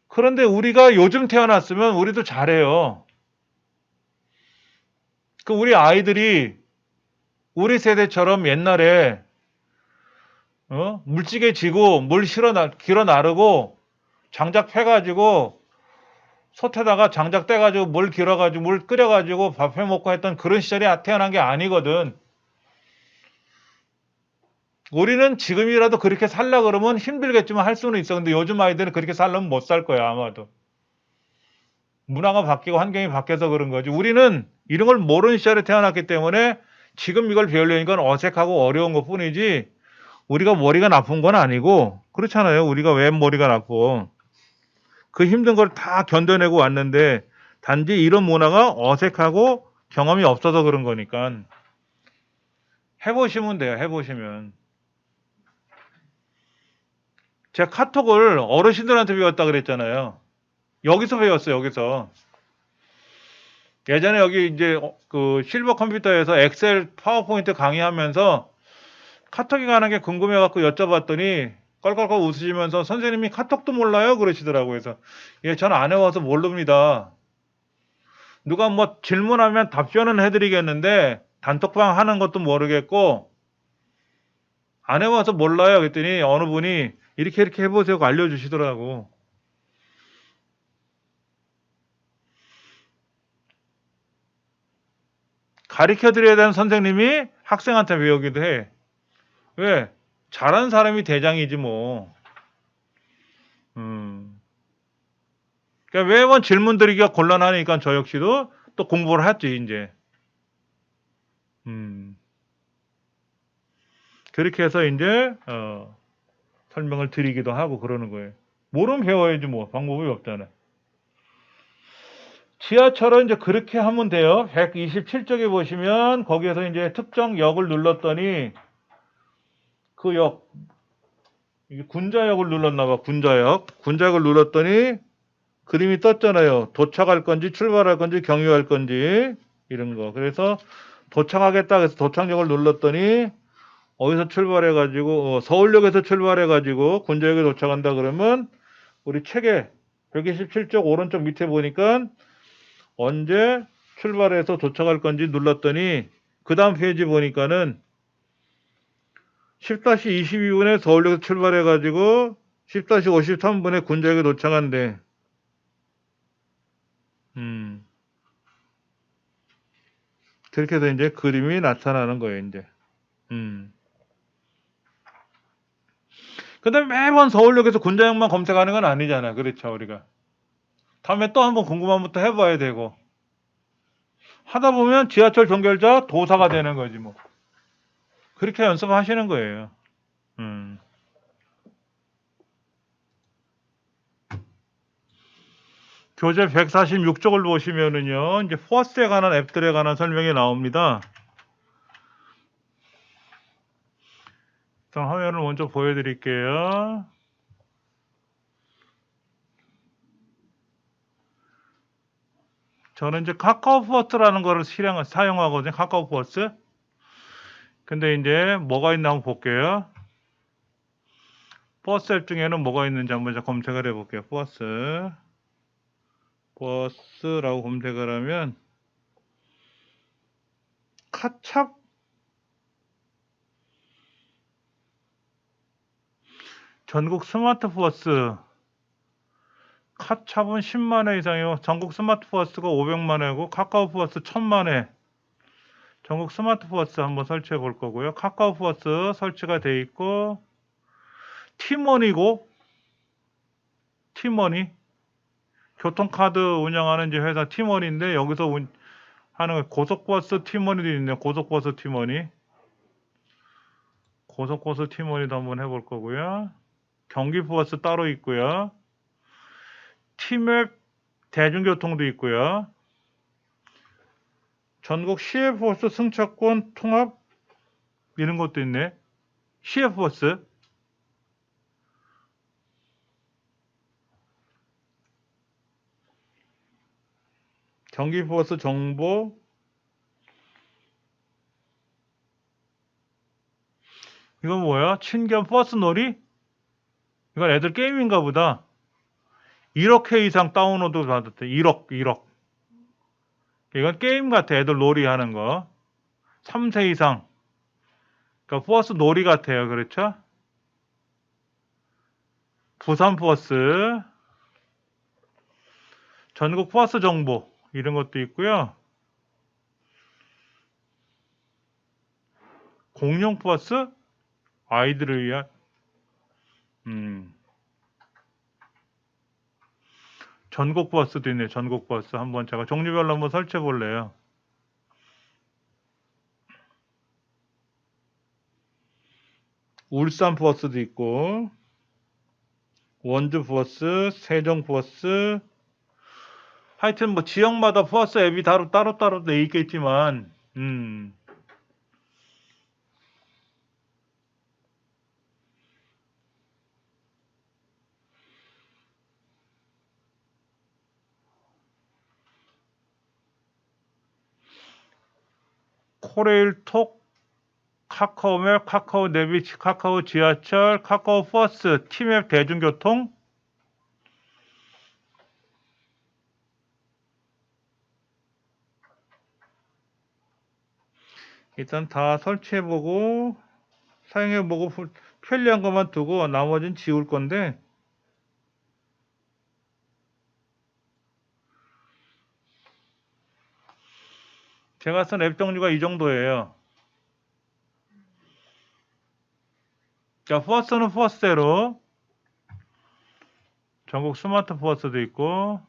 Speaker 1: 그런데 우리가 요즘 태어났으면 우리도 잘해요. 그 우리 아이들이 우리 세대처럼 옛날에 물찌개 지고 물 길어 나르고 장작 패가지고 솥에다가 장작 떼가지고 물 길어가지고 물 끓여가지고 밥 해 먹고 했던 그런 시절이 태어난 게 아니거든. 우리는 지금이라도 그렇게 살라 그러면 힘들겠지만 할 수는 있어. 근데 요즘 아이들은 그렇게 살려면 못 살 거야, 아마도. 문화가 바뀌고 환경이 바뀌어서 그런 거지. 우리는 이런 걸 모르는 시절에 태어났기 때문에 지금 이걸 배우려니까 어색하고 어려운 것 뿐이지, 우리가 머리가 나쁜 건 아니고, 그렇잖아요. 우리가 왜 머리가 나쁘고. 그 힘든 걸 다 견뎌내고 왔는데, 단지 이런 문화가 어색하고 경험이 없어서 그런 거니까. 해보시면 돼요, 해보시면. 제가 카톡을 어르신들한테 배웠다 그랬잖아요. 여기서 배웠어요, 여기서. 예전에 여기 이제 그 실버 컴퓨터에서 엑셀 파워포인트 강의하면서 카톡이 가는 게 궁금해갖고 여쭤봤더니 껄껄껄 웃으시면서 선생님이 카톡도 몰라요? 그러시더라고요. 그래서 예, 저는 안 해와서 모릅니다. 누가 뭐 질문하면 답변은 해드리겠는데 단톡방 하는 것도 모르겠고 안 해와서 몰라요. 그랬더니 어느 분이 이렇게 이렇게 해보세요. 알려주시더라고. 가르쳐드려야 되는 선생님이 학생한테 배우기도 해. 왜? 잘하는 사람이 대장이지 뭐. 음. 그러니까 매번 질문 드리기가 곤란하니까 저 역시도 또 공부를 했지 이제. 음. 그렇게 해서 이제 설명을 드리기도 하고 그러는 거예요. 모르면 배워야지 뭐. 방법이 없잖아. 지하철은 이제 그렇게 하면 돼요. 127쪽에 보시면 거기에서 이제 특정 역을 눌렀더니 그 역, 이게 군자역을 눌렀나 봐. 군자역. 군자역을 눌렀더니 그림이 떴잖아요. 도착할 건지 출발할 건지 경유할 건지 이런 거. 그래서 도착하겠다 해서 도착역을 눌렀더니 어디서 출발해가지고 서울역에서 출발해가지고 군자역에 도착한다 그러면 우리 책에 127쪽 오른쪽 밑에 보니까 언제 출발해서 도착할 건지 눌렀더니 그 다음 페이지 보니까는 10-22분에 서울역에서 출발해가지고 10-53분에 군자역에 도착한대. 그렇게 해서 이제 그림이 나타나는 거예요, 이제. 근데 매번 서울역에서 군자역만 검색하는 건 아니잖아. 그렇죠, 우리가. 다음에 또 한번 궁금한 것도 해봐야 되고. 하다 보면 지하철 종결자 도사가 되는 거지, 뭐. 그렇게 연습하시는 거예요. 교재 146쪽을 보시면은요, 이제 포스에 관한 앱들에 관한 설명이 나옵니다. 일단 화면을 먼저 보여드릴게요. 저는 이제 카카오 포스라는 거를 사용하거든요. 카카오 포스. 근데 이제 뭐가 있나 한번 볼게요. 버스 앱 중에는 뭐가 있는지 한번 검색을 해볼게요. 버스라고 검색을 하면 카찹 전국 스마트 버스 카찹은 10만 회 이상이고 전국 스마트 버스가 500만 회고 카카오 버스 1000만 회. 전국 스마트 버스 한번 설치해 볼 거고요. 카카오 버스 설치가 돼 있고 티머니고 티머니 교통카드 운영하는 이제 회사 티머니인데 여기서 하는 고속버스 티머니도 있네요. 고속버스 티머니. 고속버스 티머니도 한번 해볼 거고요. 경기버스 따로 있고요. 티맵 대중교통도 있고요. 전국 시외버스 승차권 통합 이런 것도 있네. 시외버스 경기버스 정보 이건 뭐야? 친견 버스 놀이? 이건 애들 게임인가 보다. 1억 회 이상 다운로드 받았대. 1억. 이건 게임 같아. 애들 놀이 하는 거. 3세 이상. 그러니까 버스 놀이 같아요. 그렇죠? 부산 버스, 전국 버스 정보 이런 것도 있고요. 공룡 버스? 아이들을 위한 전국 버스도 있네. 전국 버스. 한번 제가 종류별로 한번 설치해 볼래요. 울산 버스도 있고, 원주 버스, 세종 버스. 하여튼 뭐 지역마다 버스 앱이 따로 돼 있겠지만, 코레일톡, 카카오맵, 카카오 내비치, 카카오 지하철, 카카오 버스, 티맵 대중교통. 일단 다 설치해보고 사용해보고 편리한 것만 두고 나머지는 지울 건데, 제가 쓴 앱 종류가 이 정도예요. 자, 버스는 버스대로 전국 스마트 버스도 있고,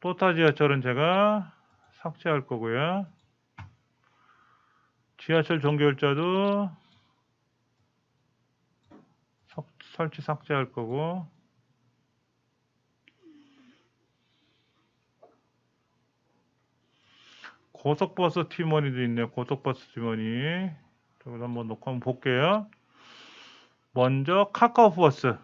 Speaker 1: 또타 지하철은 제가 삭제할 거고요. 지하철 종결자도 설치 삭제할 거고, 고속버스 티머니도 있네요. 고속버스 티머니. 저거 한번 놓고 한번 볼게요. 먼저 카카오버스.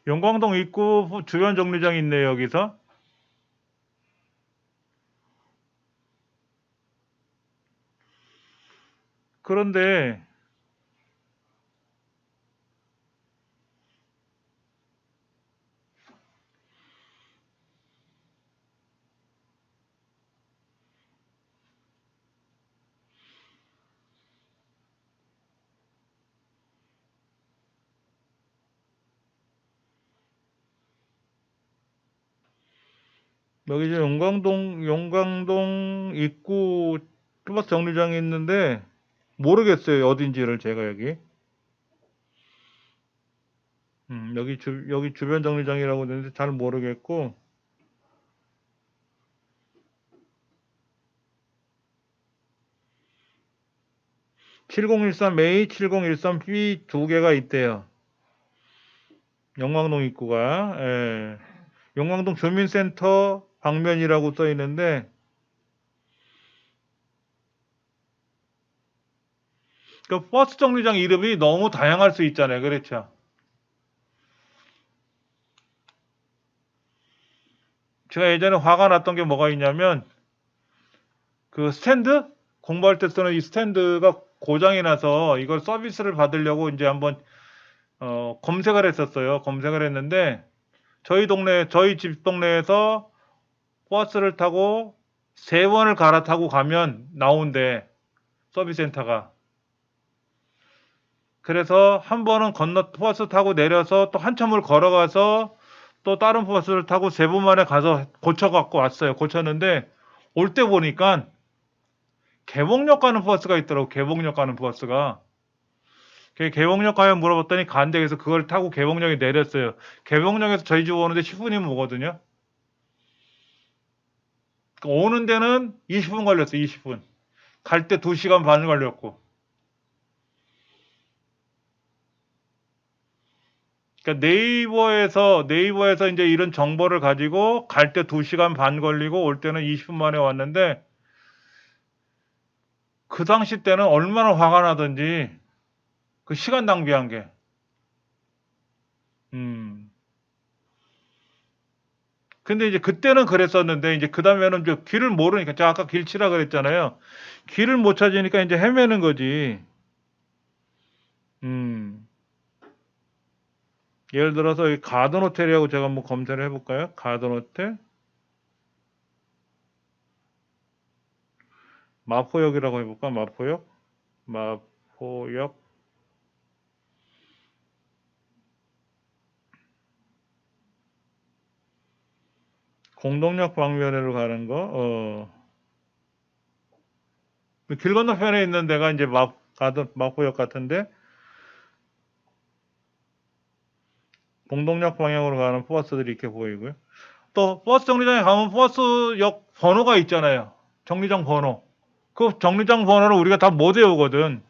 Speaker 1: 용광동 입구 주변 정류장 있네요. 여기서. 그런데 여기 지금 용광동 입구 버스 정류장이 있는데 모르겠어요. 어딘지를 제가 여기. 여기 주변 정류장이라고 되는데 잘 모르겠고, 7013A, 7013B 두 개가 있대요. 용광동 입구가. 예. 용광동 주민센터 방면이라고 써 있는데, 그 버스 정류장 이름이 너무 다양할 수 있잖아요. 그렇죠? 제가 예전에 화가 났던 게 뭐가 있냐면, 그 스탠드? 공부할 때 쓰는 이 스탠드가 고장이 나서 이걸 서비스를 받으려고 이제 한번 검색을 했었어요. 검색을 했는데 저희 집 동네에서 버스를 타고 3번을 갈아타고 가면 나온대. 서비스 센터가. 그래서 한 번은 버스 타고 내려서 또 한참을 걸어가서 또 다른 버스를 타고 3번 만에 가서 고쳐갖고 왔어요. 고쳤는데 올 때 보니까 개봉역 가는 버스가 있더라고. 개봉역 가는 버스가. 개봉역 가면 물어봤더니 간대. 그래서 그걸 타고 개봉역에 내렸어요. 개봉역에서 저희 집 오는데 10분이면 오거든요. 오는 데는 20분 걸렸어요. 20분. 갈 때 2시간 반 걸렸고. 그러니까 네이버에서 이제 이런 정보를 가지고 갈 때 2시간 반 걸리고 올 때는 20분 만에 왔는데, 그 당시 때는 얼마나 화가 나던지 그 시간 낭비한 게. 음. 근데 이제 그때는 그랬었는데 이제 그다음에는 이제 길을 모르니까 제가 아까 길 치라 그랬잖아요. 길을 못 찾으니까 이제 헤매는 거지. 음. 예를 들어서 이 가든 호텔이라고 제가 한번 검색을 해 볼까요? 가든 호텔. 마포역이라고 해 볼까? 마포역. 마포역. 공동역 방면으로 가는 거. 길 건너편에 있는 데가 이제 가든 마포역 같은데 공동역 방향으로 가는 버스들이 이렇게 보이고요. 또 버스 정류장에 가면 버스역 번호가 있잖아요. 정류장 번호. 그 정류장 번호를 우리가 다 못 외우거든.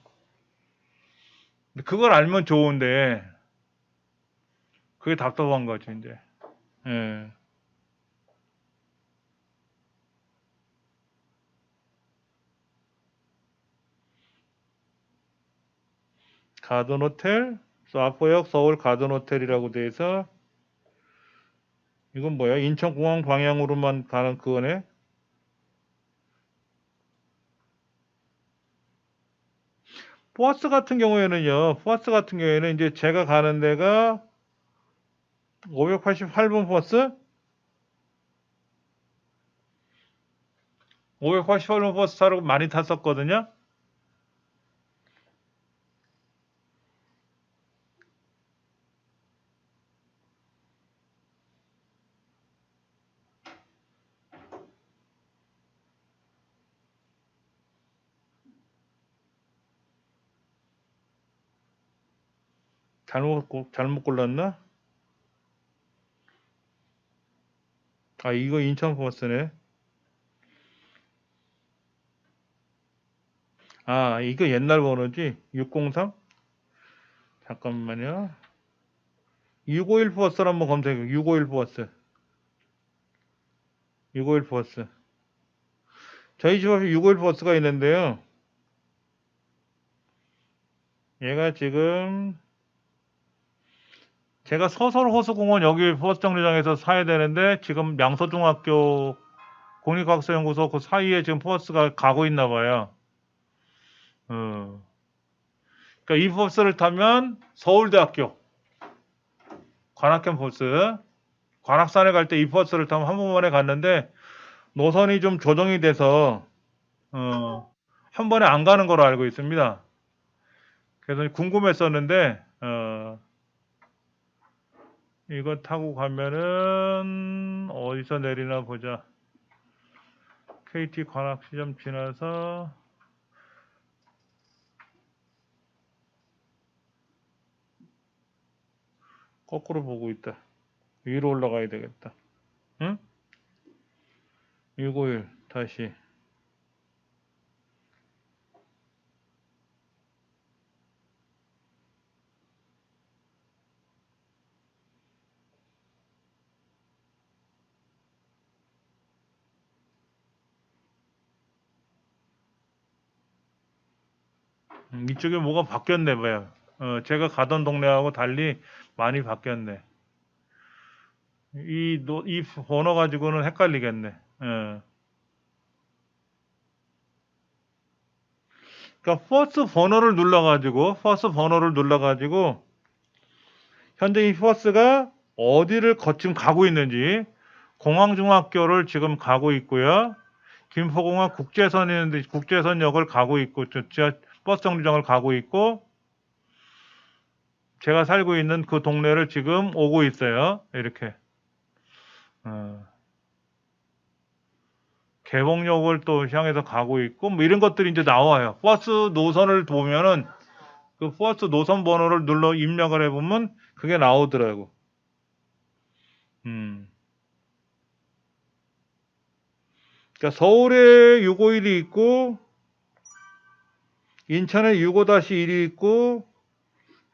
Speaker 1: 그걸 알면 좋은데 그게 답답한 거지 이제. 예. 가든 호텔, 마포역 서울 가든 호텔이라고 돼 있어. 이건 뭐야? 인천공항 방향으로만 가는 그거네. 버스 같은 경우에는 이제 제가 가는 데가 588번 버스? 588번 버스 타고 많이 탔었거든요. 잘못 골랐나? 아, 이거 인천 버스네. 아, 이거 옛날 번호지? 603? 잠깐만요. 651 버스를 한번 검색해. 651 버스. 651 버스. 저희 집 앞에 651 버스가 있는데요. 얘가 지금 제가 서설호수공원 여기 버스 정류장에서 사야 되는데 지금 양서중학교 공립학습연구소 그 사이에 지금 버스가 가고 있나 봐요. 그러니까 이 버스를 타면 서울대학교 관악현 버스, 관악산에 갈 때 이 버스를 타면 한 번만에 갔는데 노선이 좀 조정이 돼서 한 번에 안 가는 걸로 알고 있습니다. 그래서 궁금했었는데 이거 타고 가면은 어디서 내리나 보자. KT 관악시점 지나서 거꾸로 보고 있다. 위로 올라가야 되겠다. 응? 651 다시. 이쪽에 뭐가 바뀌었네 봐요. 제가 가던 동네하고 달리 많이 바뀌었네. 이 번호 가지고는 헷갈리겠네. 그러니까 버스 번호를 눌러가지고 현재 이 버스가 어디를 지금 가고 있는지 공항중학교를 지금 가고 있고요. 김포공항 국제선역을 가고 있고 버스 정류장을 가고 있고 제가 살고 있는 그 동네를 지금 오고 있어요. 이렇게. 개봉역을 또 향해서 가고 있고 뭐 이런 것들이 이제 나와요. 버스 노선을 보면은 그 버스 노선 번호를 눌러 입력을 해보면 그게 나오더라고. 그러니까 서울에 651이 있고 인천에 65-1이 있고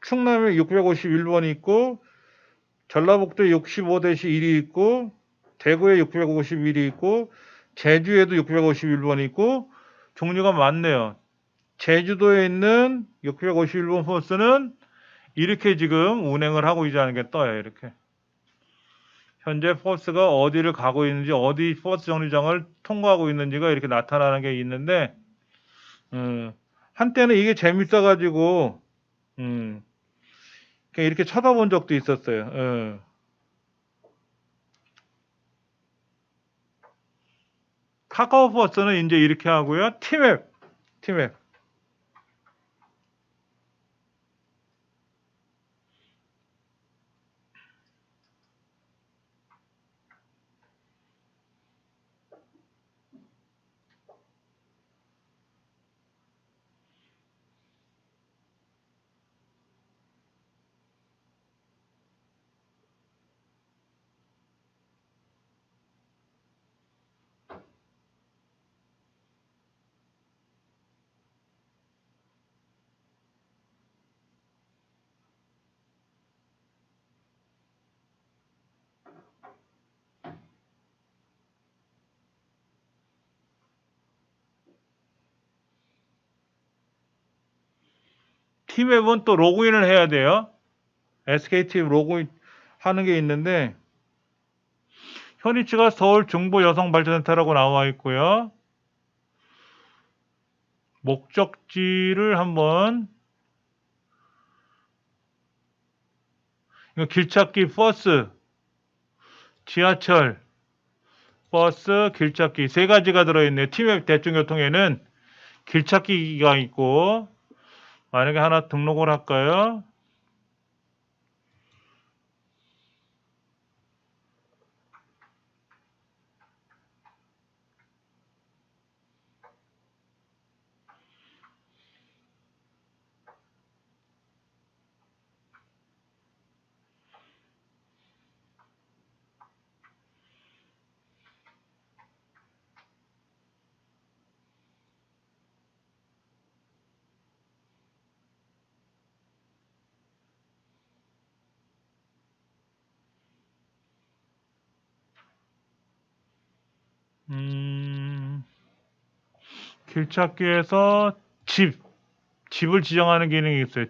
Speaker 1: 충남에 651번이 있고 전라북도에 65-1이 있고 대구에 651이 있고 제주에도 651번이 있고 종류가 많네요. 제주도에 있는 651번 버스는 이렇게 지금 운행을 하고 있다는 게 떠요. 이렇게. 현재 버스가 어디를 가고 있는지, 어디 버스 정류장을 통과하고 있는지가 이렇게 나타나는 게 있는데, 한때는 이게 재밌어가지고, 그냥 이렇게 쳐다본 적도 있었어요. 카카오 버스는 이제 이렇게 하고요. 티맵. 티맵은 또 로그인을 해야 돼요. SKT 로그인 하는 게 있는데, 현위치가 서울 중부여성발전센터라고 나와 있고요. 목적지를 한번, 이거 길찾기, 버스, 지하철, 버스, 길찾기 세 가지가 들어있네요. 티맵 대중교통에는 길찾기가 있고, 만약에 하나 등록을 할까요? 길찾기에서 집을 지정하는 기능이 있어요.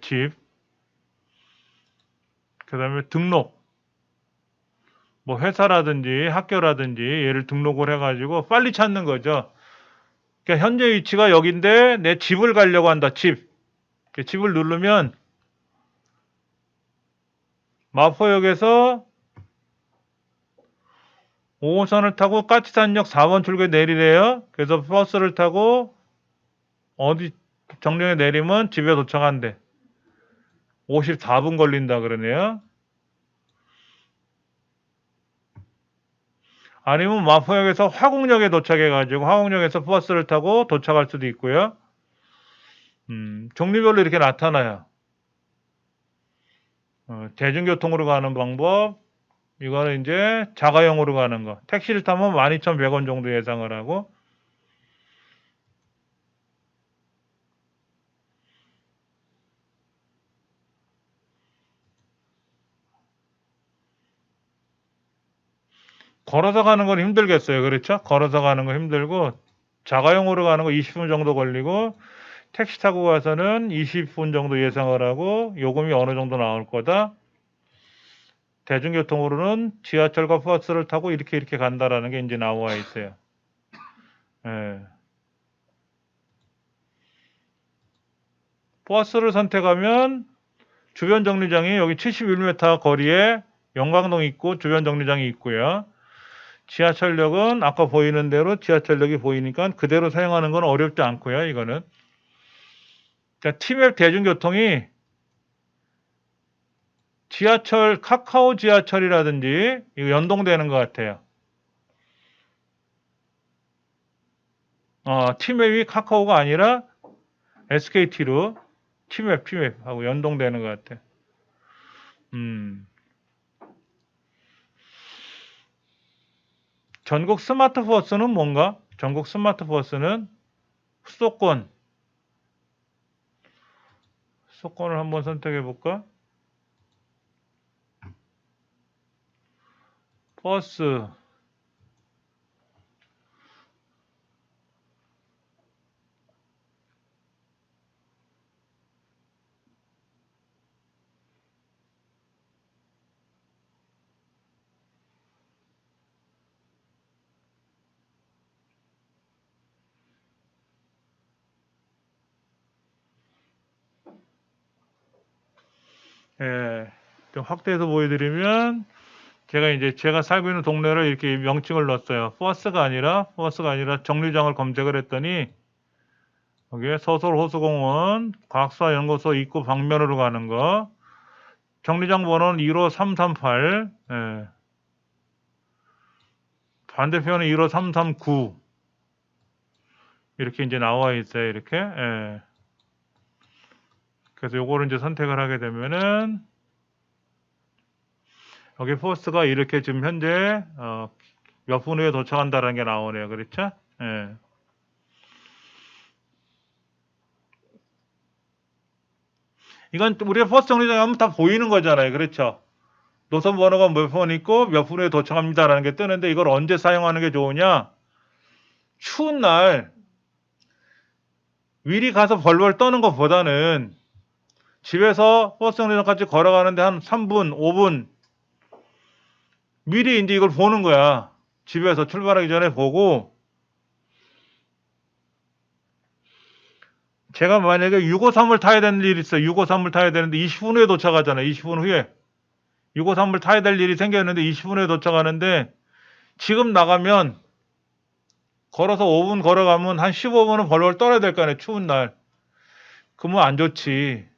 Speaker 1: 그 다음에 등록, 뭐 회사라든지 학교라든지 얘를 등록을 해가지고 빨리 찾는 거죠. 그러니까 현재 위치가 여긴데 내 집을 가려고 한다. 집을 누르면 마포역에서 5호선을 타고 까치산역 4번 출구에 내리래요. 그래서 버스를 타고 어디 정류에 내리면 집에 도착한대. 54분 걸린다 그러네요. 아니면 마포역에서 화곡역에 도착해가지고 화곡역에서 버스를 타고 도착할 수도 있고요. 종류별로 이렇게 나타나요. 대중교통으로 가는 방법, 이거는 이제 자가용으로 가는 거. 택시를 타면 12,100원 정도 예상을 하고, 걸어서 가는 건 힘들겠어요. 그렇죠? 걸어서 가는 거 힘들고, 자가용으로 가는 거 20분 정도 걸리고, 택시 타고 가서는 20분 정도 예상을 하고, 요금이 어느 정도 나올 거다. 대중교통으로는 지하철과 버스를 타고 이렇게 간다라는 게 이제 나와 있어요. 예. 버스를 선택하면 주변 정류장이 여기 71m 거리에 영광동 있고 주변 정류장이 있고요. 지하철역은 아까 보이는 대로 지하철역이 보이니까 그대로 사용하는 건 어렵지 않고요. 이거는. 그러니까 티맵 대중교통이 지하철, 카카오 지하철이라든지 이거 연동되는 것 같아요. 티맵이 카카오가 아니라 SKT로 티맵하고 연동되는 것 같아. 전국 스마트 버스는 뭔가? 전국 스마트 버스는 수도권을 한번 선택해 볼까? 버스, 예, 좀 확대해서 보여드리면 제가 살고 있는 동네를 이렇게 명칭을 넣었어요. 버스가 아니라 정류장을 검색을 했더니 여기에 서솔호수공원 과학수사연구소 입구 방면으로 가는 거, 정류장 번호는 15338, 예. 반대편은 15339 이렇게 이제 나와 있어요. 이렇게. 예. 그래서 요거를 이제 선택을 하게 되면은 여기 포스가 이렇게 지금 현재 몇 분 후에 도착한다라는 게 나오네요. 그렇죠? 예. 이건 우리가 버스 정류장에 하면 다 보이는 거잖아요. 그렇죠? 노선 번호가 몇 번 있고 몇 분 후에 도착합니다라는 게 뜨는데, 이걸 언제 사용하는 게 좋으냐? 추운 날 미리 가서 벌벌 떠는 것보다는 집에서 버스 정류장까지 걸어가는데 한 3분, 5분 미리 이제 이걸 보는 거야. 집에서 출발하기 전에 보고, 제가 만약에 653을 타야 되는 일이 있어요. 653을 타야 되는데 20분 후에 도착하잖아요. 20분 후에 653을 타야 될 일이 생겼는데 20분 후에 도착하는데, 지금 나가면 걸어서 5분 걸어가면 한 15분은 벌벌 떨어야 될 거 아니에요. 추운 날. 그러면 안 좋지.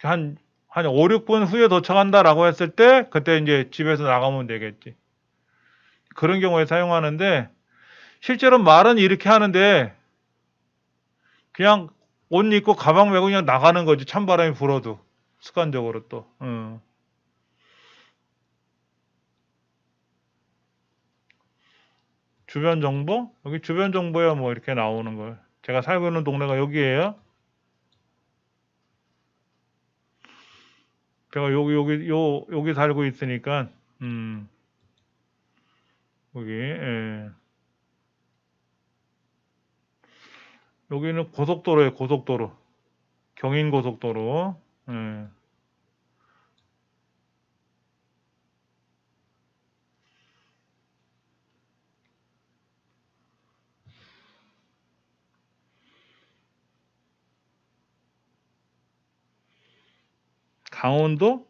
Speaker 1: 한 5, 6분 후에 도착한다라고 했을 때 그때 이제 집에서 나가면 되겠지. 그런 경우에 사용하는데, 실제로 말은 이렇게 하는데 그냥 옷 입고 가방 메고 그냥 나가는 거지. 찬바람이 불어도 습관적으로 또. 주변 정보? 여기 주변 정보야 뭐 이렇게 나오는 걸. 제가 살고 있는 동네가 여기에요. 제가 여기 살고 있으니까, 여기, 예. 여기는 고속도로예요, 고속도로. 경인고속도로. 예. 강원도?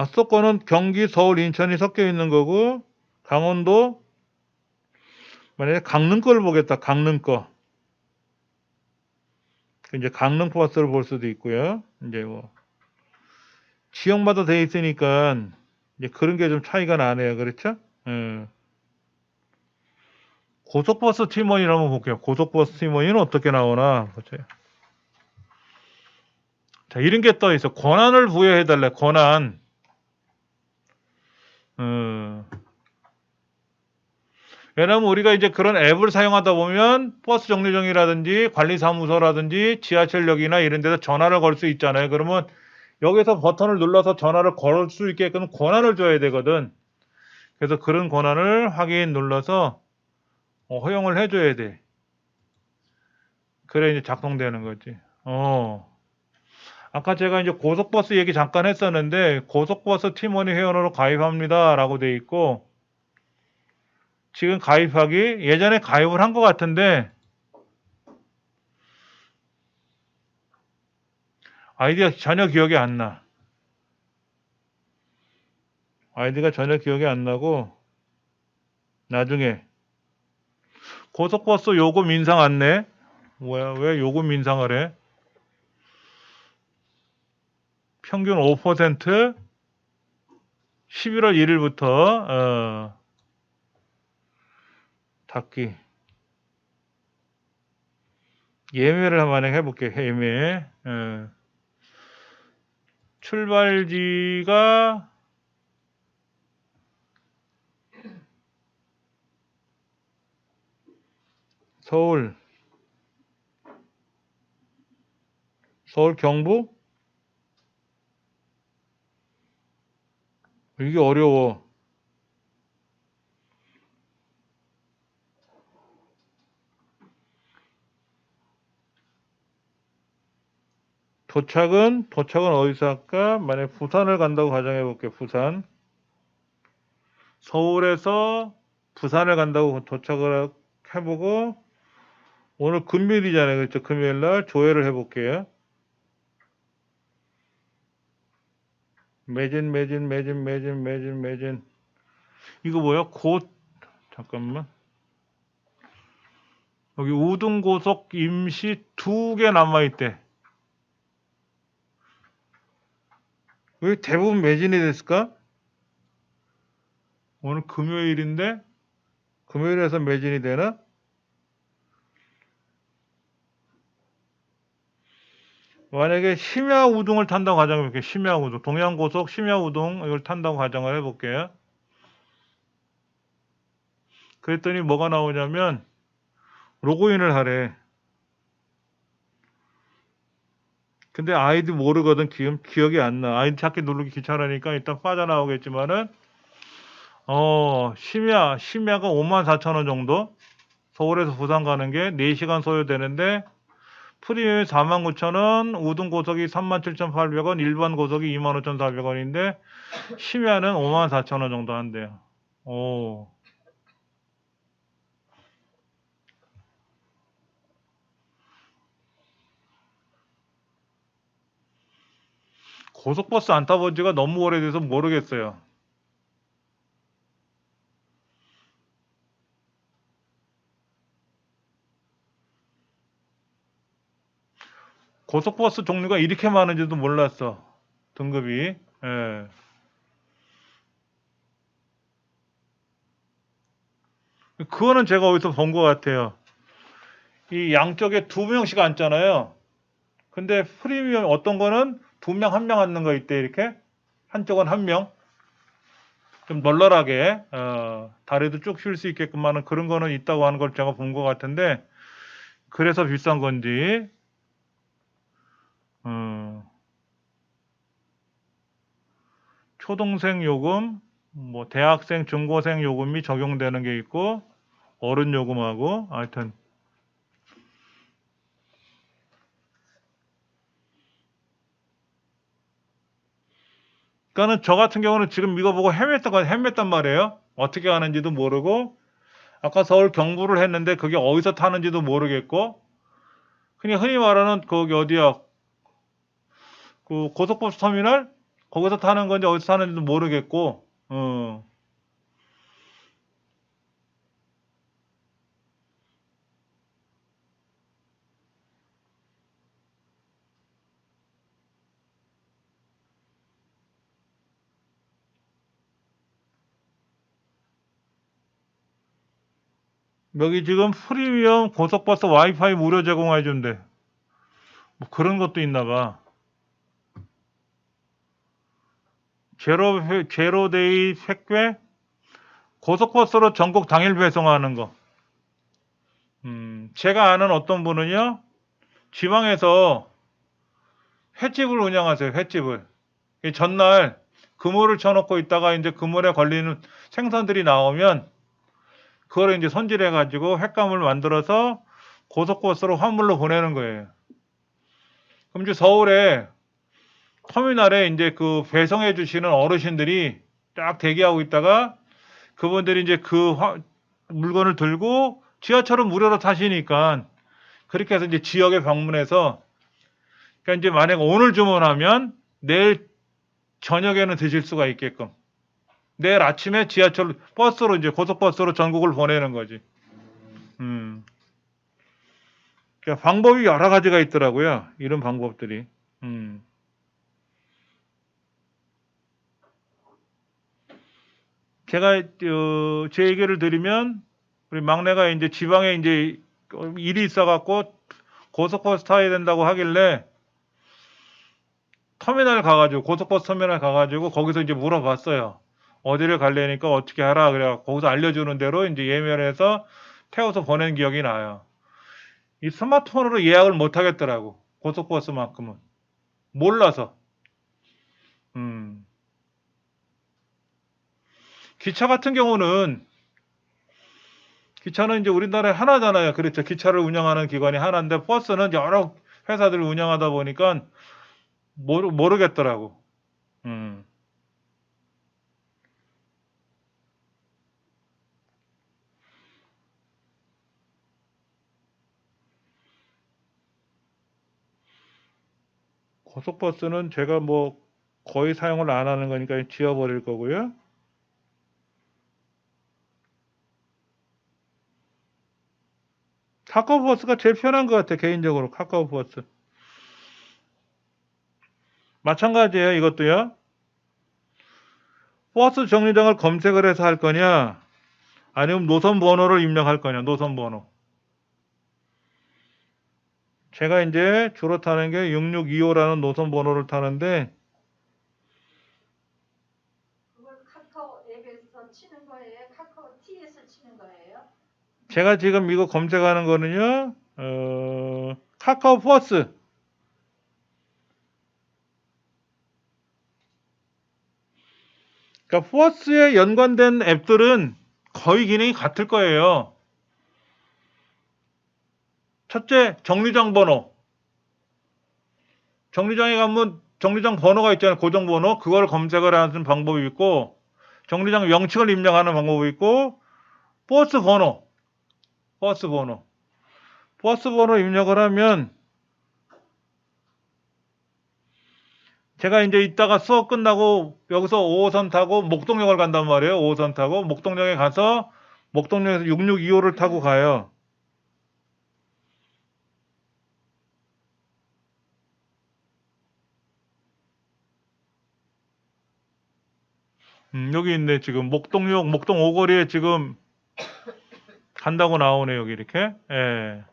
Speaker 1: 수도권은 경기, 서울, 인천이 섞여 있는 거고, 강원도, 만약에 강릉 거를 보겠다, 강릉 거. 이제 강릉 버스를 볼 수도 있고요. 이제 뭐, 지역마다 돼 있으니까, 이제 그런 게 좀 차이가 나네요. 그렇죠? 예. 고속버스 팀원이를 한번 볼게요. 고속버스 팀원이는 어떻게 나오나 보세요. 자, 이런 게 떠 있어. 권한을 부여해달래. 권한. 왜냐면 우리가 이제 그런 앱을 사용하다 보면 버스 정류장이라든지 관리사무소라든지 지하철역이나 이런 데서 전화를 걸 수 있잖아요. 그러면 여기서 버튼을 눌러서 전화를 걸 수 있게끔 권한을 줘야 되거든. 그래서 그런 권한을 확인 눌러서 허용을 해줘야 돼. 그래 이제 작동되는 거지. 아까 제가 이제 고속버스 얘기 잠깐 했었는데, 고속버스 팀원이 회원으로 가입합니다 라고 돼 있고, 지금 가입하기, 예전에 가입을 한 것 같은데 아이디가 전혀 기억이 안 나. 아이디가 전혀 기억이 안 나고, 나중에 고속버스 요금 인상 안내. 뭐야, 왜 요금 인상을 해? 평균 5%, 11월 1일부터 닫기. 예매를 한번 해볼게. 예매. 출발지가 서울 경부? 이게 어려워. 도착은 어디서 할까? 만약 부산을 간다고 가정해 볼게. 부산. 서울에서 부산을 간다고 도착을 해보고 오늘 금요일이잖아요. 그렇죠? 금요일 날 조회를 해볼게요. 매진. 이거 뭐야? 잠깐만. 여기 우등고속 임시 2개 남아있대. 왜 대부분 매진이 됐을까? 오늘 금요일인데? 금요일에서 매진이 되나? 만약에 심야우등을 탄다고 가정해볼게요. 심야우등. 동양고속 심야우등 이걸 탄다고 가정을 해볼게요. 그랬더니 뭐가 나오냐면 로그인을 하래. 근데 아이디 모르거든. 기억이 안 나. 아이디 찾기 누르기 귀찮으니까 일단 빠져나오겠지만은 심야가 54,000원 정도. 서울에서 부산 가는 게 4시간 소요되는데 프리미엄이 49,000원, 우등고속이 37,800원, 일반 고속이 25,400원인데 심야는 54,000원 정도 한대요. 오. 고속버스 안 타본 지가 너무 오래돼서 모르겠어요. 고속버스 종류가 이렇게 많은지도 몰랐어. 등급이. 예. 그거는 제가 어디서 본 것 같아요. 이 양쪽에 2명씩 앉잖아요. 근데 프리미엄 어떤 거는 2명, 1명 앉는 거 있대, 이렇게. 한쪽은 1명. 좀 널널하게, 다리도 쭉 쉴 수 있게끔 하는 그런 거는 있다고 하는 걸 제가 본 것 같은데, 그래서 비싼 건지, 초등생 요금, 뭐, 대학생, 중고생 요금이 적용되는 게 있고, 어른 요금하고, 하여튼, 그러니까는 저 같은 경우는 지금 이거 보고 헤맸단 말이에요. 어떻게 하는지도 모르고, 아까 서울 경부를 했는데 그게 어디서 타는지도 모르겠고, 그냥 흔히 말하는 거기 어디야, 그 고속버스 터미널? 거기서 타는 건지 어디서 타는지도 모르겠고, 여기 지금 프리미엄 고속버스 와이파이 무료 제공해 준대. 뭐 그런 것도 있나 봐. 제로데이 택배? 고속버스로 전국 당일 배송하는 거. 제가 아는 어떤 분은요, 지방에서 횟집을 운영하세요, 횟집을. 이 전날 그물을 쳐놓고 있다가 이제 그물에 걸리는 생선들이 나오면 그거를 이제 손질해가지고 횟감을 만들어서 고속버스로 화물로 보내는 거예요. 그럼 이제 서울에 터미널에 이제 그 배송해 주시는 어르신들이 딱 대기하고 있다가 그분들이 이제 물건을 들고 지하철은 무료로 타시니까 그렇게 해서 이제 지역에 방문해서 그러니까 이제 만약 오늘 주문하면 내일 저녁에는 드실 수가 있게끔 내일 아침에 지하철 버스로 이제 고속버스로 전국을 보내는 거지. 그러니까 방법이 여러 가지가 있더라고요. 이런 방법들이. 제가 제 얘기를 드리면 우리 막내가 이제 지방에 이제 일이 있어갖고 고속버스 타야 된다고 하길래 고속버스 터미널 가가지고 거기서 이제 물어봤어요. 어디를 가려니까 어떻게 하라 그래. 거기서 알려주는 대로 이제 예매를 해서 태워서 보낸 기억이 나요. 이 스마트폰으로 예약을 못 하겠더라고. 고속버스만큼은. 몰라서. 음. 기차 같은 경우는 기차는 이제 우리나라에 하나잖아요. 그렇죠. 기차를 운영하는 기관이 하나인데 버스는 여러 회사들을 운영하다 보니까 모르겠더라고. 음. 고속버스는 제가 뭐 거의 사용을 안 하는 거니까 지워버릴 거고요. 카카오버스가 제일 편한 것 같아, 개인적으로. 카카오버스. 마찬가지예요, 이것도요. 버스 정류장을 검색을 해서 할 거냐, 아니면 노선 번호를 입력할 거냐, 노선 번호. 제가 이제 주로 타는 게 6625라는 노선 번호를 타는데,
Speaker 2: 그걸 카카오 앱에서 치는 거예요? 카카오 T에서 치는 거예요?
Speaker 1: 제가 지금 이거 검색하는 거는요, 카카오 버스. 그러니까 버스에 연관된 앱들은 거의 기능이 같을 거예요. 첫째, 정류장 번호. 정류장에 가면 정류장 번호가 있잖아요. 고정 번호. 그걸 검색을 하는 방법이 있고, 정류장 명칭을 입력하는 방법이 있고, 버스 번호. 버스 번호. 버스 번호 입력을 하면, 제가 이제 이따가 수업 끝나고 여기서 5호선 타고 목동역을 간단 말이에요. 5호선 타고 목동역에 가서 목동역에서 6625를 타고 가요. 여기 있네. 지금 목동역, 목동 오거리에 지금 간다고 나오네. 여기 이렇게. 예.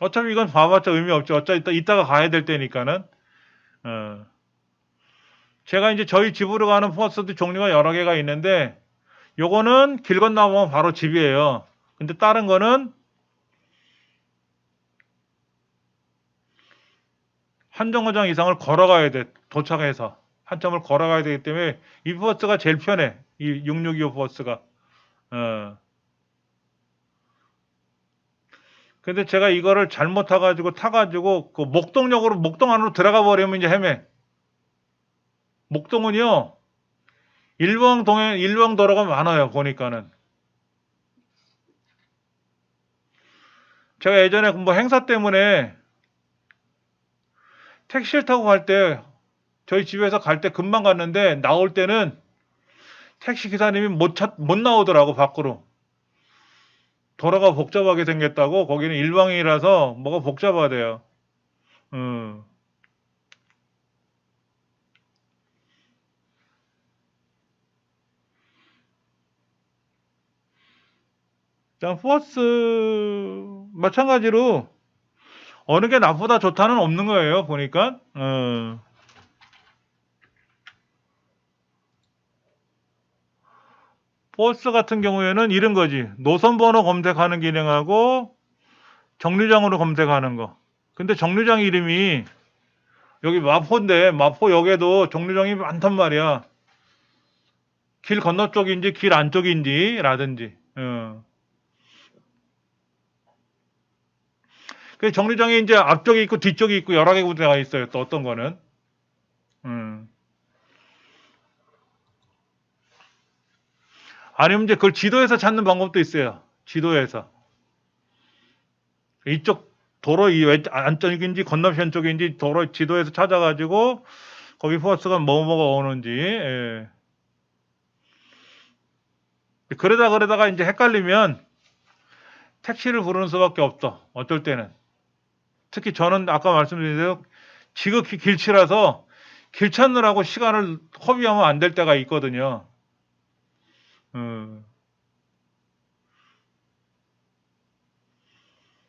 Speaker 1: 어차피 이건 봐봤자 의미 없죠. 어차피 이따가 가야 될 때니까는. 어. 제가 이제 저희 집으로 가는 버스도 종류가 여러 개가 있는데, 요거는 길 건너면 바로 집이에요. 근데 다른 거는 한 정거장 이상을 걸어가야 돼. 도착해서. 한 점을 걸어가야 되기 때문에 이 버스가 제일 편해. 이 6625 버스가. 근데 제가 이거를 잘못 타가지고 그 목동 안으로 들어가 버리면 이제 헤매. 목동은요, 일왕 도로가 많아요, 보니까는. 제가 예전에 뭐 행사 때문에 택시를 타고 갈 때, 저희 집에서 갈 때 금방 갔는데, 나올 때는 택시 기사님이 못 나오더라고, 밖으로. 도로가 복잡하게 생겼다고. 거기는 일방이라서 뭐가 복잡하대요. 음. 버스 마찬가지로 어느 게 나보다 좋다는 없는 거예요, 보니까. 버스 같은 경우에는 이런 거지. 노선 번호 검색하는 기능하고 정류장으로 검색하는 거. 근데 정류장 이름이 여기 마포인데, 마포역에도 정류장이 많단 말이야. 길 건너 쪽인지 길 안쪽인지 라든지. 그 정류장이 이제 앞쪽에 있고 뒤쪽에 있고 여러 개 구조가 있어요. 또 어떤 거는. 아니면 이제 그걸 지도에서 찾는 방법도 있어요. 지도에서. 이쪽 도로 이 안쪽인지 건너편 쪽인지 도로 지도에서 찾아가지고 거기 버스가 뭐가 오는지. 예. 그러다가 이제 헷갈리면 택시를 부르는 수밖에 없어. 어쩔 때는. 특히 저는 아까 말씀드린 대로 지극히 길치라서 길 찾느라고 시간을 허비하면 안 될 때가 있거든요.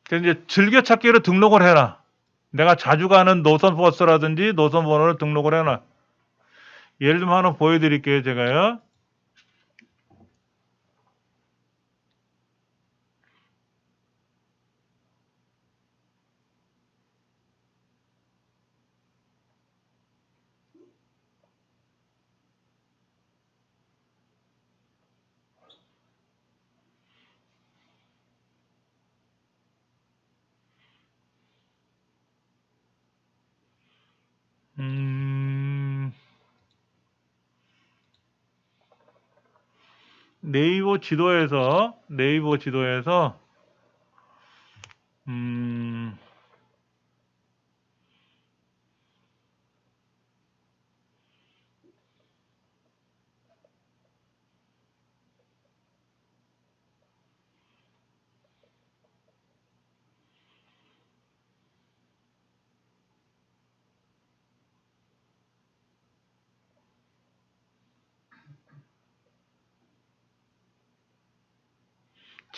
Speaker 1: 그래서 이제 즐겨찾기로 등록을 해놔. 내가 자주 가는 노선 버스라든지 노선 번호를 등록을 해놔. 예를 들면 하나 보여드릴게요, 제가요. 네이버 지도에서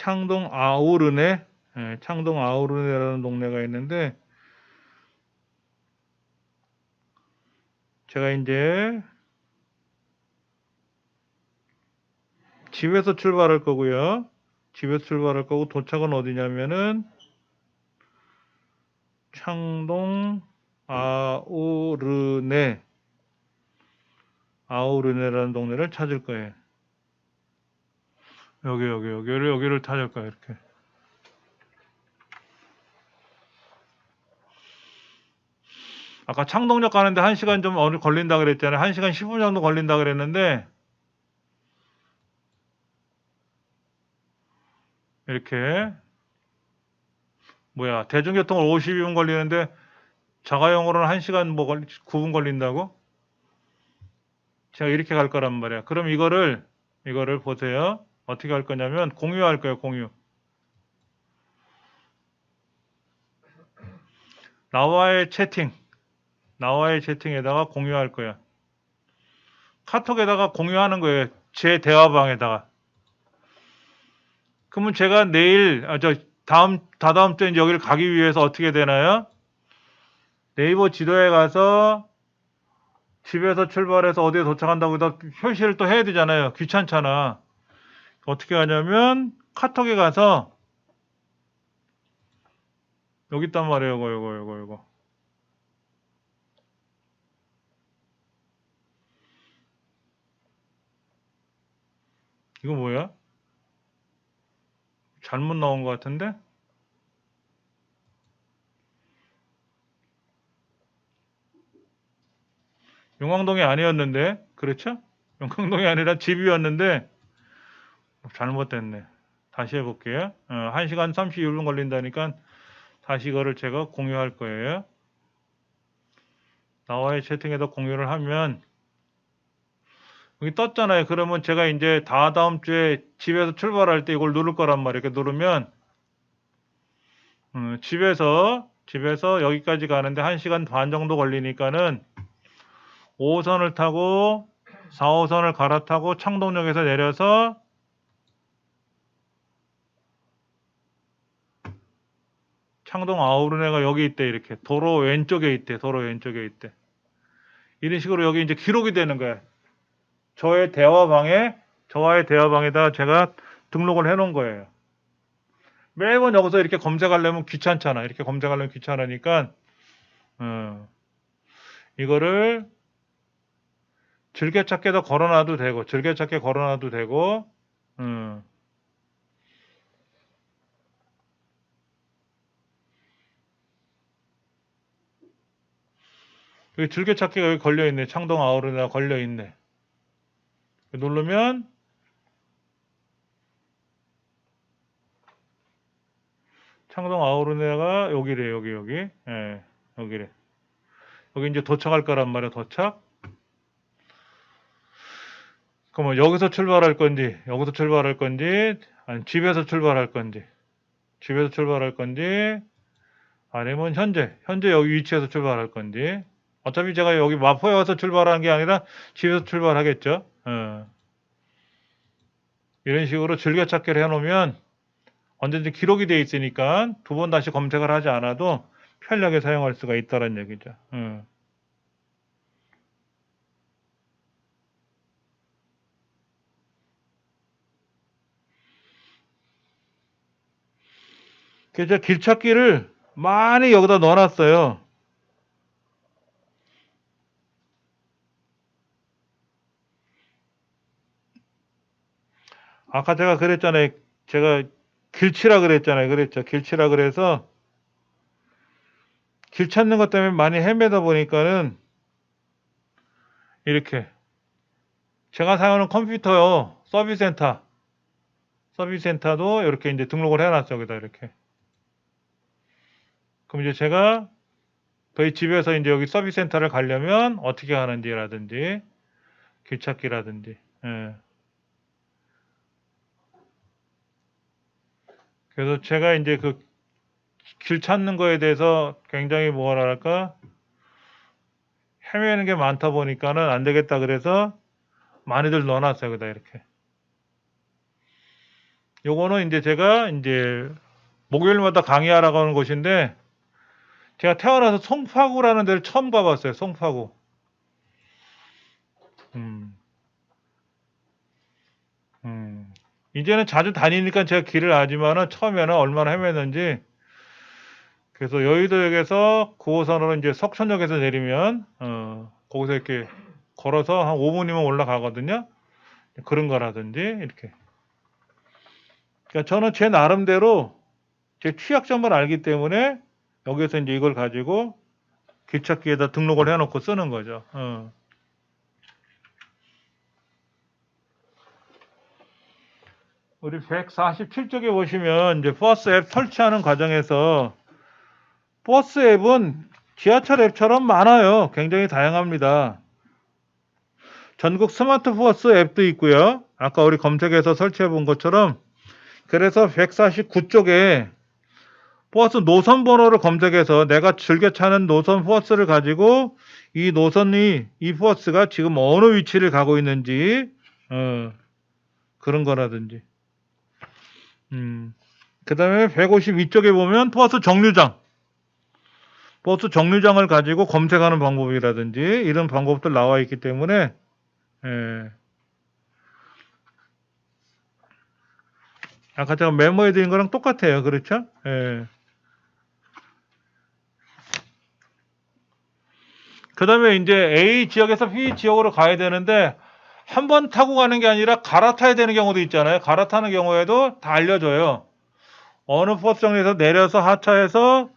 Speaker 1: 창동 아우르네, 예, 창동 아우르네라는 동네가 있는데 제가 이제 집에서 출발할 거고요. 집에서 출발할 거고 도착은 어디냐면은 창동 아우르네라는 동네를 찾을 거예요. 여기를 찾을 거예요. 이렇게. 아까 창동역 가는데 1시간 좀 걸린다 그랬잖아요. 1시간 10분 정도 걸린다 그랬는데 이렇게 대중교통을 52분 걸리는데 자가용으로는 1시간 9분 걸린다고? 제가 이렇게 갈 거란 말이야. 그럼 이거를 보세요. 어떻게 할 거냐면 공유할 거예요. 공유. 나와의 채팅에다가 공유할 거야. 카톡에다가 공유하는 거예요. 제 대화방에다가. 그러면 제가 내일, 다다음 주에 이제 여기를 가기 위해서 어떻게 되나요? 네이버 지도에 가서 집에서 출발해서 어디에 도착한다고 해서 표시를 또 해야 되잖아요. 귀찮잖아. 어떻게 하냐면 카톡에 가서 여기 있단 말이에요. 이거. 이거 뭐야? 잘못 나온 것 같은데? 용왕동이 아니었는데? 그렇죠? 용왕동이 아니라 집이었는데 잘못됐네. 다시 해볼게요. 1시간 31분 걸린다니까 다시 이거를 제가 공유할 거예요. 나와의 채팅에다 공유를 하면 여기 떴잖아요. 그러면 제가 이제 다다음 주에 집에서 출발할 때 이걸 누를 거란 말이에요. 이렇게 누르면 집에서 여기까지 가는데 1시간 반 정도 걸리니까는 5호선을 타고 4호선을 갈아타고 창동역에서 내려서 창동 아우르네가 여기 있대. 이렇게 도로 왼쪽에 있대. 이런 식으로 여기 이제 기록이 되는 거야. 저와의 대화방에다 제가 등록을 해 놓은 거예요. 매번 여기서 이렇게 검색하려면 귀찮잖아. 이렇게 검색하려면 귀찮으니까 이거를 즐겨찾기에다 걸어놔도 되고 여기 즐겨찾기가 여기 걸려있네. 창동 아우르네가 걸려있네. 누르면 창동 아우르네가 여기래. 여기. 예, 여기래. 여기 이제 도착할 거란 말이야. 도착. 그러면 여기서 출발할 건지 아니 집에서 출발할 건지 아니면 현재 여기 위치에서 출발할 건지. 어차피 제가 여기 마포에 와서 출발하는 게 아니라 집에서 출발하겠죠. 이런 식으로 즐겨찾기를 해놓으면 언제든지 기록이 돼 있으니까 두 번 다시 검색을 하지 않아도 편리하게 사용할 수가 있다는 얘기죠. 그래서 길찾기를 많이 여기다 넣어놨어요. 아까 제가 그랬잖아요. 제가 길치라 그랬잖아요. 길치라 그래서 길 찾는 것 때문에 많이 헤매다 보니까는 이렇게 제가 사용하는 컴퓨터요. 서비스센터도 이렇게 이제 등록을 해놨죠. 여기다 이렇게. 그럼 이제 제가 저희 집에서 이제 여기 서비스센터를 가려면 어떻게 하는지라든지 길찾기라든지. 예. 그래서 제가 이제 그 길 찾는 거에 대해서 굉장히 뭐랄까 헤매는 게 많다 보니까는 안 되겠다 그래서 많이들 넣어놨어요. 여기다 이렇게. 요거는 이제 제가 이제 목요일마다 강의하러 가는 곳인데, 제가 태어나서 송파구라는 데를 처음 가봤어요. 송파구. 음, 이제는 자주 다니니까 제가 길을 알지만은 처음에는 얼마나 헤맸는지. 그래서 여의도역에서 9호선으로 이제 석천역에서 내리면 거기서 이렇게 걸어서 한 5분이면 올라가거든요. 그런 거라든지 이렇게. 그러니까 저는 제 나름대로 제 취약점을 알기 때문에 여기서 이제 이걸 가지고 길찾기에다 등록을 해놓고 쓰는 거죠. 우리 147쪽에 보시면 이제 버스 앱 설치하는 과정에서, 버스 앱은 지하철 앱처럼 많아요. 굉장히 다양합니다. 전국 스마트 버스 앱도 있고요. 아까 우리 검색해서 설치해 본 것처럼. 그래서 149쪽에 버스 노선 번호를 검색해서 내가 즐겨 타는 노선 버스를 가지고 이 노선이, 이 버스가 지금 어느 위치를 가고 있는지 그런 거라든지. 그 다음에 152쪽에 보면 버스 정류장, 버스 정류장을 가지고 검색하는 방법이라든지 이런 방법들 나와 있기 때문에, 아까 제가 메모해 드린 거랑 똑같아요. 그렇죠? 그 다음에 이제 A 지역에서 B 지역으로 가야 되는데, 한 번 타고 가는 게 아니라 갈아타야 되는 경우도 있잖아요. 갈아타는 경우에도 다 알려줘요. 어느 버스 정류에서 내려서 하차해서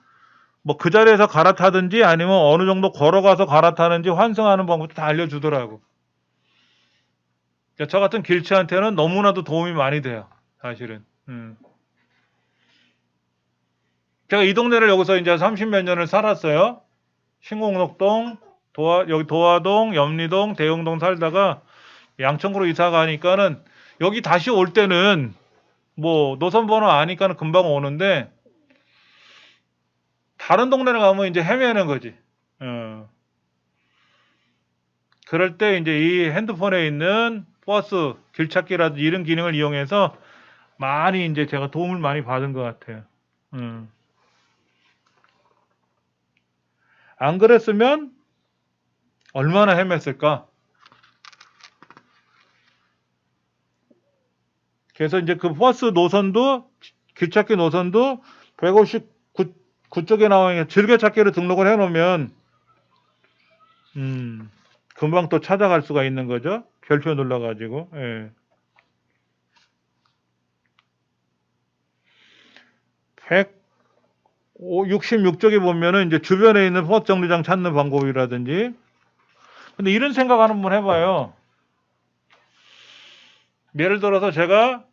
Speaker 1: 뭐 그 자리에서 갈아타든지 아니면 어느 정도 걸어가서 갈아타는지 환승하는 방법도 다 알려주더라고. 그러니까 저 같은 길치한테는 너무나도 도움이 많이 돼요. 사실은. 제가 이 동네를 여기서 이제 30몇 년을 살았어요. 신공록동, 여기 도화동, 염리동, 대흥동 살다가 양천구로 이사 가니까는, 여기 다시 올 때는 뭐 노선 번호 아니까는 금방 오는데, 다른 동네를 가면 이제 헤매는 거지. 그럴 때 이제 이 핸드폰에 있는 버스 길찾기라든지 이런 기능을 이용해서 많이 이제 제가 도움을 많이 받은 것 같아요. 안 그랬으면 얼마나 헤맸을까? 그래서 이제 그 버스 노선도, 길찾기 노선도 159쪽에 나와 있는 즐겨찾기로 등록을 해놓으면 금방 또 찾아갈 수가 있는 거죠. 별표 눌러가지고. 166쪽에 보면은 이제 주변에 있는 버스 정류장 찾는 방법이라든지. 근데 이런 생각 한번 해봐요. 예를 들어서 제가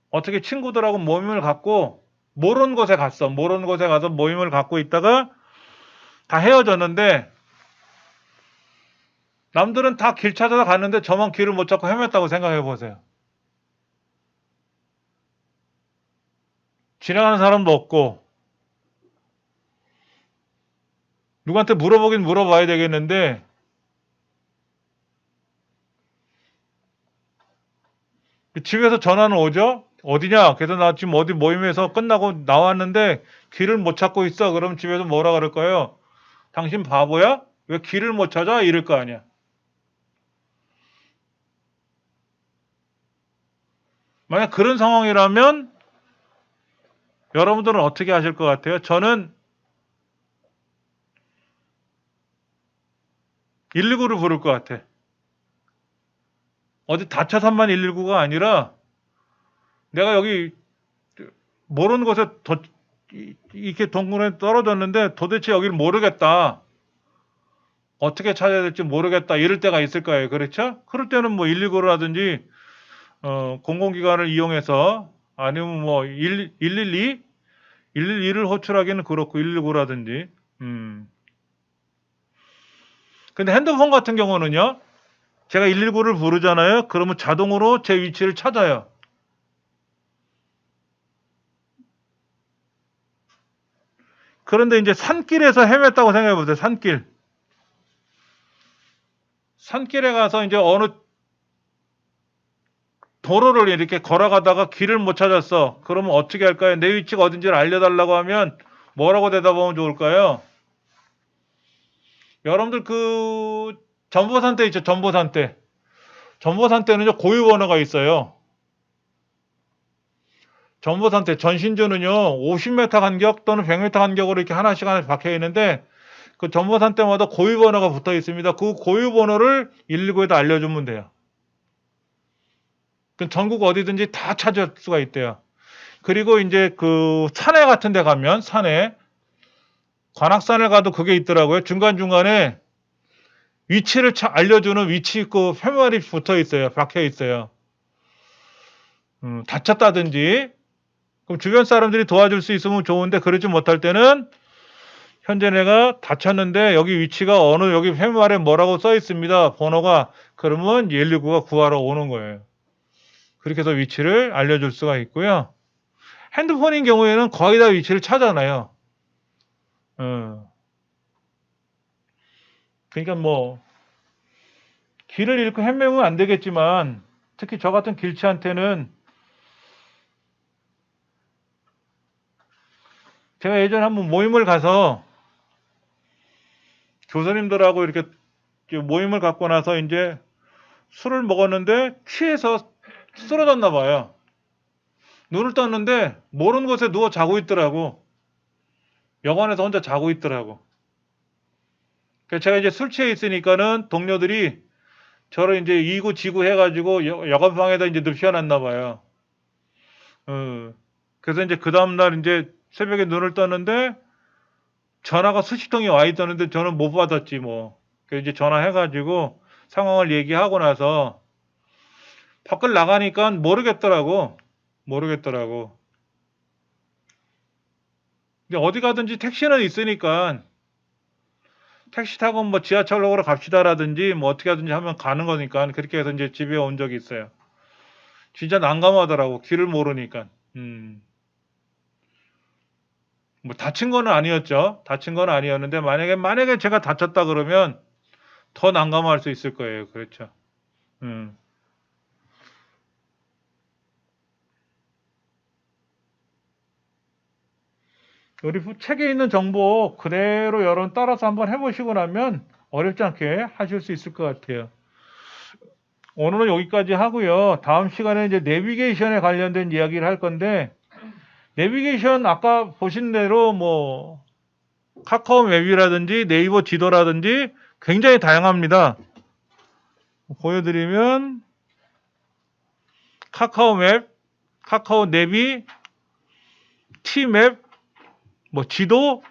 Speaker 1: 어떻게 친구들하고 모임을 갖고 모르는 곳에 갔어. 모르는 곳에 가서 모임을 갖고 있다가 다 헤어졌는데, 남들은 다 길 찾아서 갔는데 저만 길을 못 찾고 헤맸다고 생각해 보세요. 지나가는 사람도 없고, 누구한테 물어보긴 물어봐야 되겠는데, 집에서 전화는 오죠? 어디냐? 그래서 나 지금 어디 모임에서 끝나고 나왔는데 길을 못 찾고 있어. 그럼 집에서 뭐라 그럴 거예요? 당신 바보야? 왜 길을 못 찾아? 이럴 거 아니야. 만약 그런 상황이라면 여러분들은 어떻게 하실 것 같아요? 저는 119를 부를 것 같아. 어디 다쳐서만 119가 아니라, 내가 여기 모르는 곳에 이렇게 동굴에 떨어졌는데 도대체 여기를 모르겠다. 어떻게 찾아야 될지 모르겠다. 이럴 때가 있을 거예요. 그렇죠? 그럴 때는 뭐 119라든지 공공기관을 이용해서, 아니면 뭐 112? 112를 호출하기는 그렇고 119라든지. 근데 핸드폰 같은 경우는요, 제가 119를 부르잖아요. 그러면 자동으로 제 위치를 찾아요. 그런데 이제 산길에서 헤맸다고 생각해 보세요. 산길. 산길에 가서 이제 어느 도로를 이렇게 걸어가다가 길을 못 찾았어. 그러면 어떻게 할까요? 내 위치가 어딘지를 알려달라고 하면 뭐라고 대답하면 좋을까요? 여러분들 그 전보산대 있죠? 전보산대. 전보산대는요 고유번호가 있어요. 전보산대 전신주는요 50m 간격 또는 100m 간격으로 이렇게 하나씩 박혀 있는데 그 전보산대마다 고유번호가 붙어 있습니다. 그 고유번호를 119에다 알려주면 돼요. 그 전국 어디든지 다 찾을 수가 있대요. 그리고 이제 그 산에 같은 데 가면 산에 관악산을 가도 그게 있더라고요. 중간중간에 위치를 알려주는 위치 그 표면이 붙어 있어요. 박혀 있어요. 다쳤다든지 그럼 주변 사람들이 도와줄 수 있으면 좋은데 그러지 못할 때는 현재 내가 다쳤는데 여기 위치가 어느 여기 표면에 뭐라고 써 있습니다. 번호가 그러면 119가 구하러 오는 거예요. 그렇게 해서 위치를 알려줄 수가 있고요. 핸드폰인 경우에는 거의 다 위치를 찾아놔요. 그러니까 뭐 길을 잃고 헤매면 안 되겠지만 특히 저 같은 길치한테는 제가 예전에 한번 모임을 가서 교수님들하고 이렇게 모임을 갖고 나서 이제 술을 먹었는데 취해서 쓰러졌나 봐요. 눈을 떴는데 모르는 곳에 누워 자고 있더라고. 여관에서 혼자 자고 있더라고. 그래서 제가 이제 술 취해 있으니까는 동료들이 저를 이제 이구 지구 해가지고 여관방에다 이제 눕혀놨나 봐요. 그래서 이제 그 다음날 이제 새벽에 눈을 떴는데 전화가 수십 통이 와 있었는데 저는 못 받았지 뭐. 그래서 이제 전화해가지고 상황을 얘기하고 나서 밖을 나가니까 모르겠더라고. 근데 어디 가든지 택시는 있으니까 택시 타고 뭐 지하철역으로 갑시다라든지 뭐 어떻게 하든지 하면 가는 거니까 그렇게 해서 이제 집에 온 적이 있어요. 진짜 난감하더라고. 길을 모르니까. 뭐 다친 거는 아니었죠. 다친 건 아니었는데 만약에 제가 다쳤다 그러면 더 난감할 수 있을 거예요. 그렇죠. 우리 책에 있는 정보 그대로 여러분 따라서 한번 해보시고 나면 어렵지 않게 하실 수 있을 것 같아요. 오늘은 여기까지 하고요. 다음 시간에 이제 내비게이션에 관련된 이야기를 할 건데 내비게이션 아까 보신 대로 뭐 카카오 맵이라든지 네이버 지도라든지 굉장히 다양합니다. 보여드리면 카카오 맵, 카카오 내비, T맵, 뭐 지도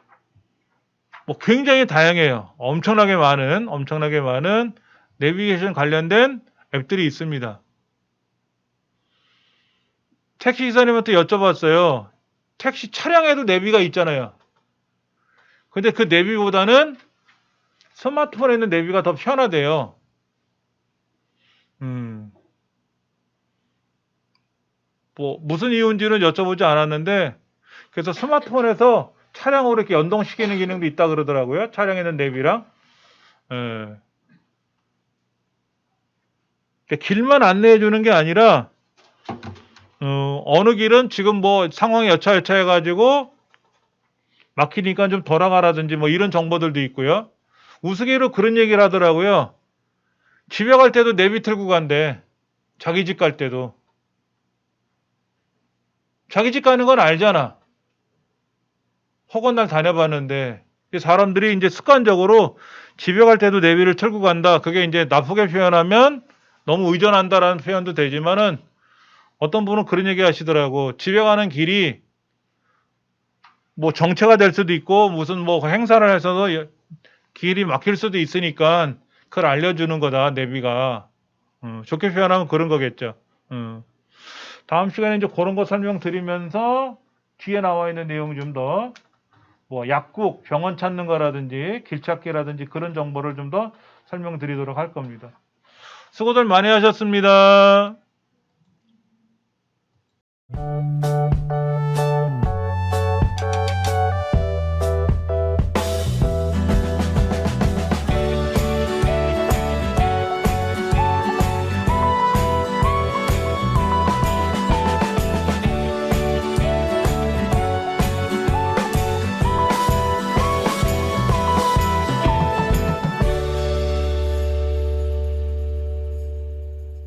Speaker 1: 뭐 굉장히 다양해요. 엄청나게 많은 내비게이션 관련된 앱들이 있습니다. 택시 기사님한테 여쭤봤어요. 택시 차량에도 내비가 있잖아요. 근데 그 내비보다는 스마트폰에 있는 내비가 더 편하대요. 뭐 무슨 이유인지는 여쭤보지 않았는데 그래서 스마트폰에서 차량으로 이렇게 연동시키는 기능도 있다 그러더라고요. 차량에 있는 내비랑. 길만 안내해 주는 게 아니라 어느 길은 지금 뭐 상황이 여차여차 해가지고 막히니까 좀 돌아가라든지 뭐 이런 정보들도 있고요. 우스개로 그런 얘기를 하더라고요. 집에 갈 때도 내비 틀고 간대. 자기 집 갈 때도. 자기 집 가는 건 알잖아. 허건 날 다녀봤는데 사람들이 이제 습관적으로 집에 갈 때도 내비를 틀고 간다. 그게 이제 나쁘게 표현하면 너무 의존한다라는 표현도 되지만은 어떤 분은 그런 얘기 하시더라고. 집에 가는 길이 뭐 정체가 될 수도 있고 무슨 뭐 행사를 해서도 길이 막힐 수도 있으니까 그걸 알려주는 거다. 내비가. 좋게 표현하면 그런 거겠죠. 다음 시간에 이제 그런 거 설명드리면서 뒤에 나와 있는 내용 좀 더 뭐 약국, 병원 찾는 거라든지 길 찾기라든지 그런 정보를 좀 더 설명드리도록 할 겁니다. 수고들 많이 하셨습니다.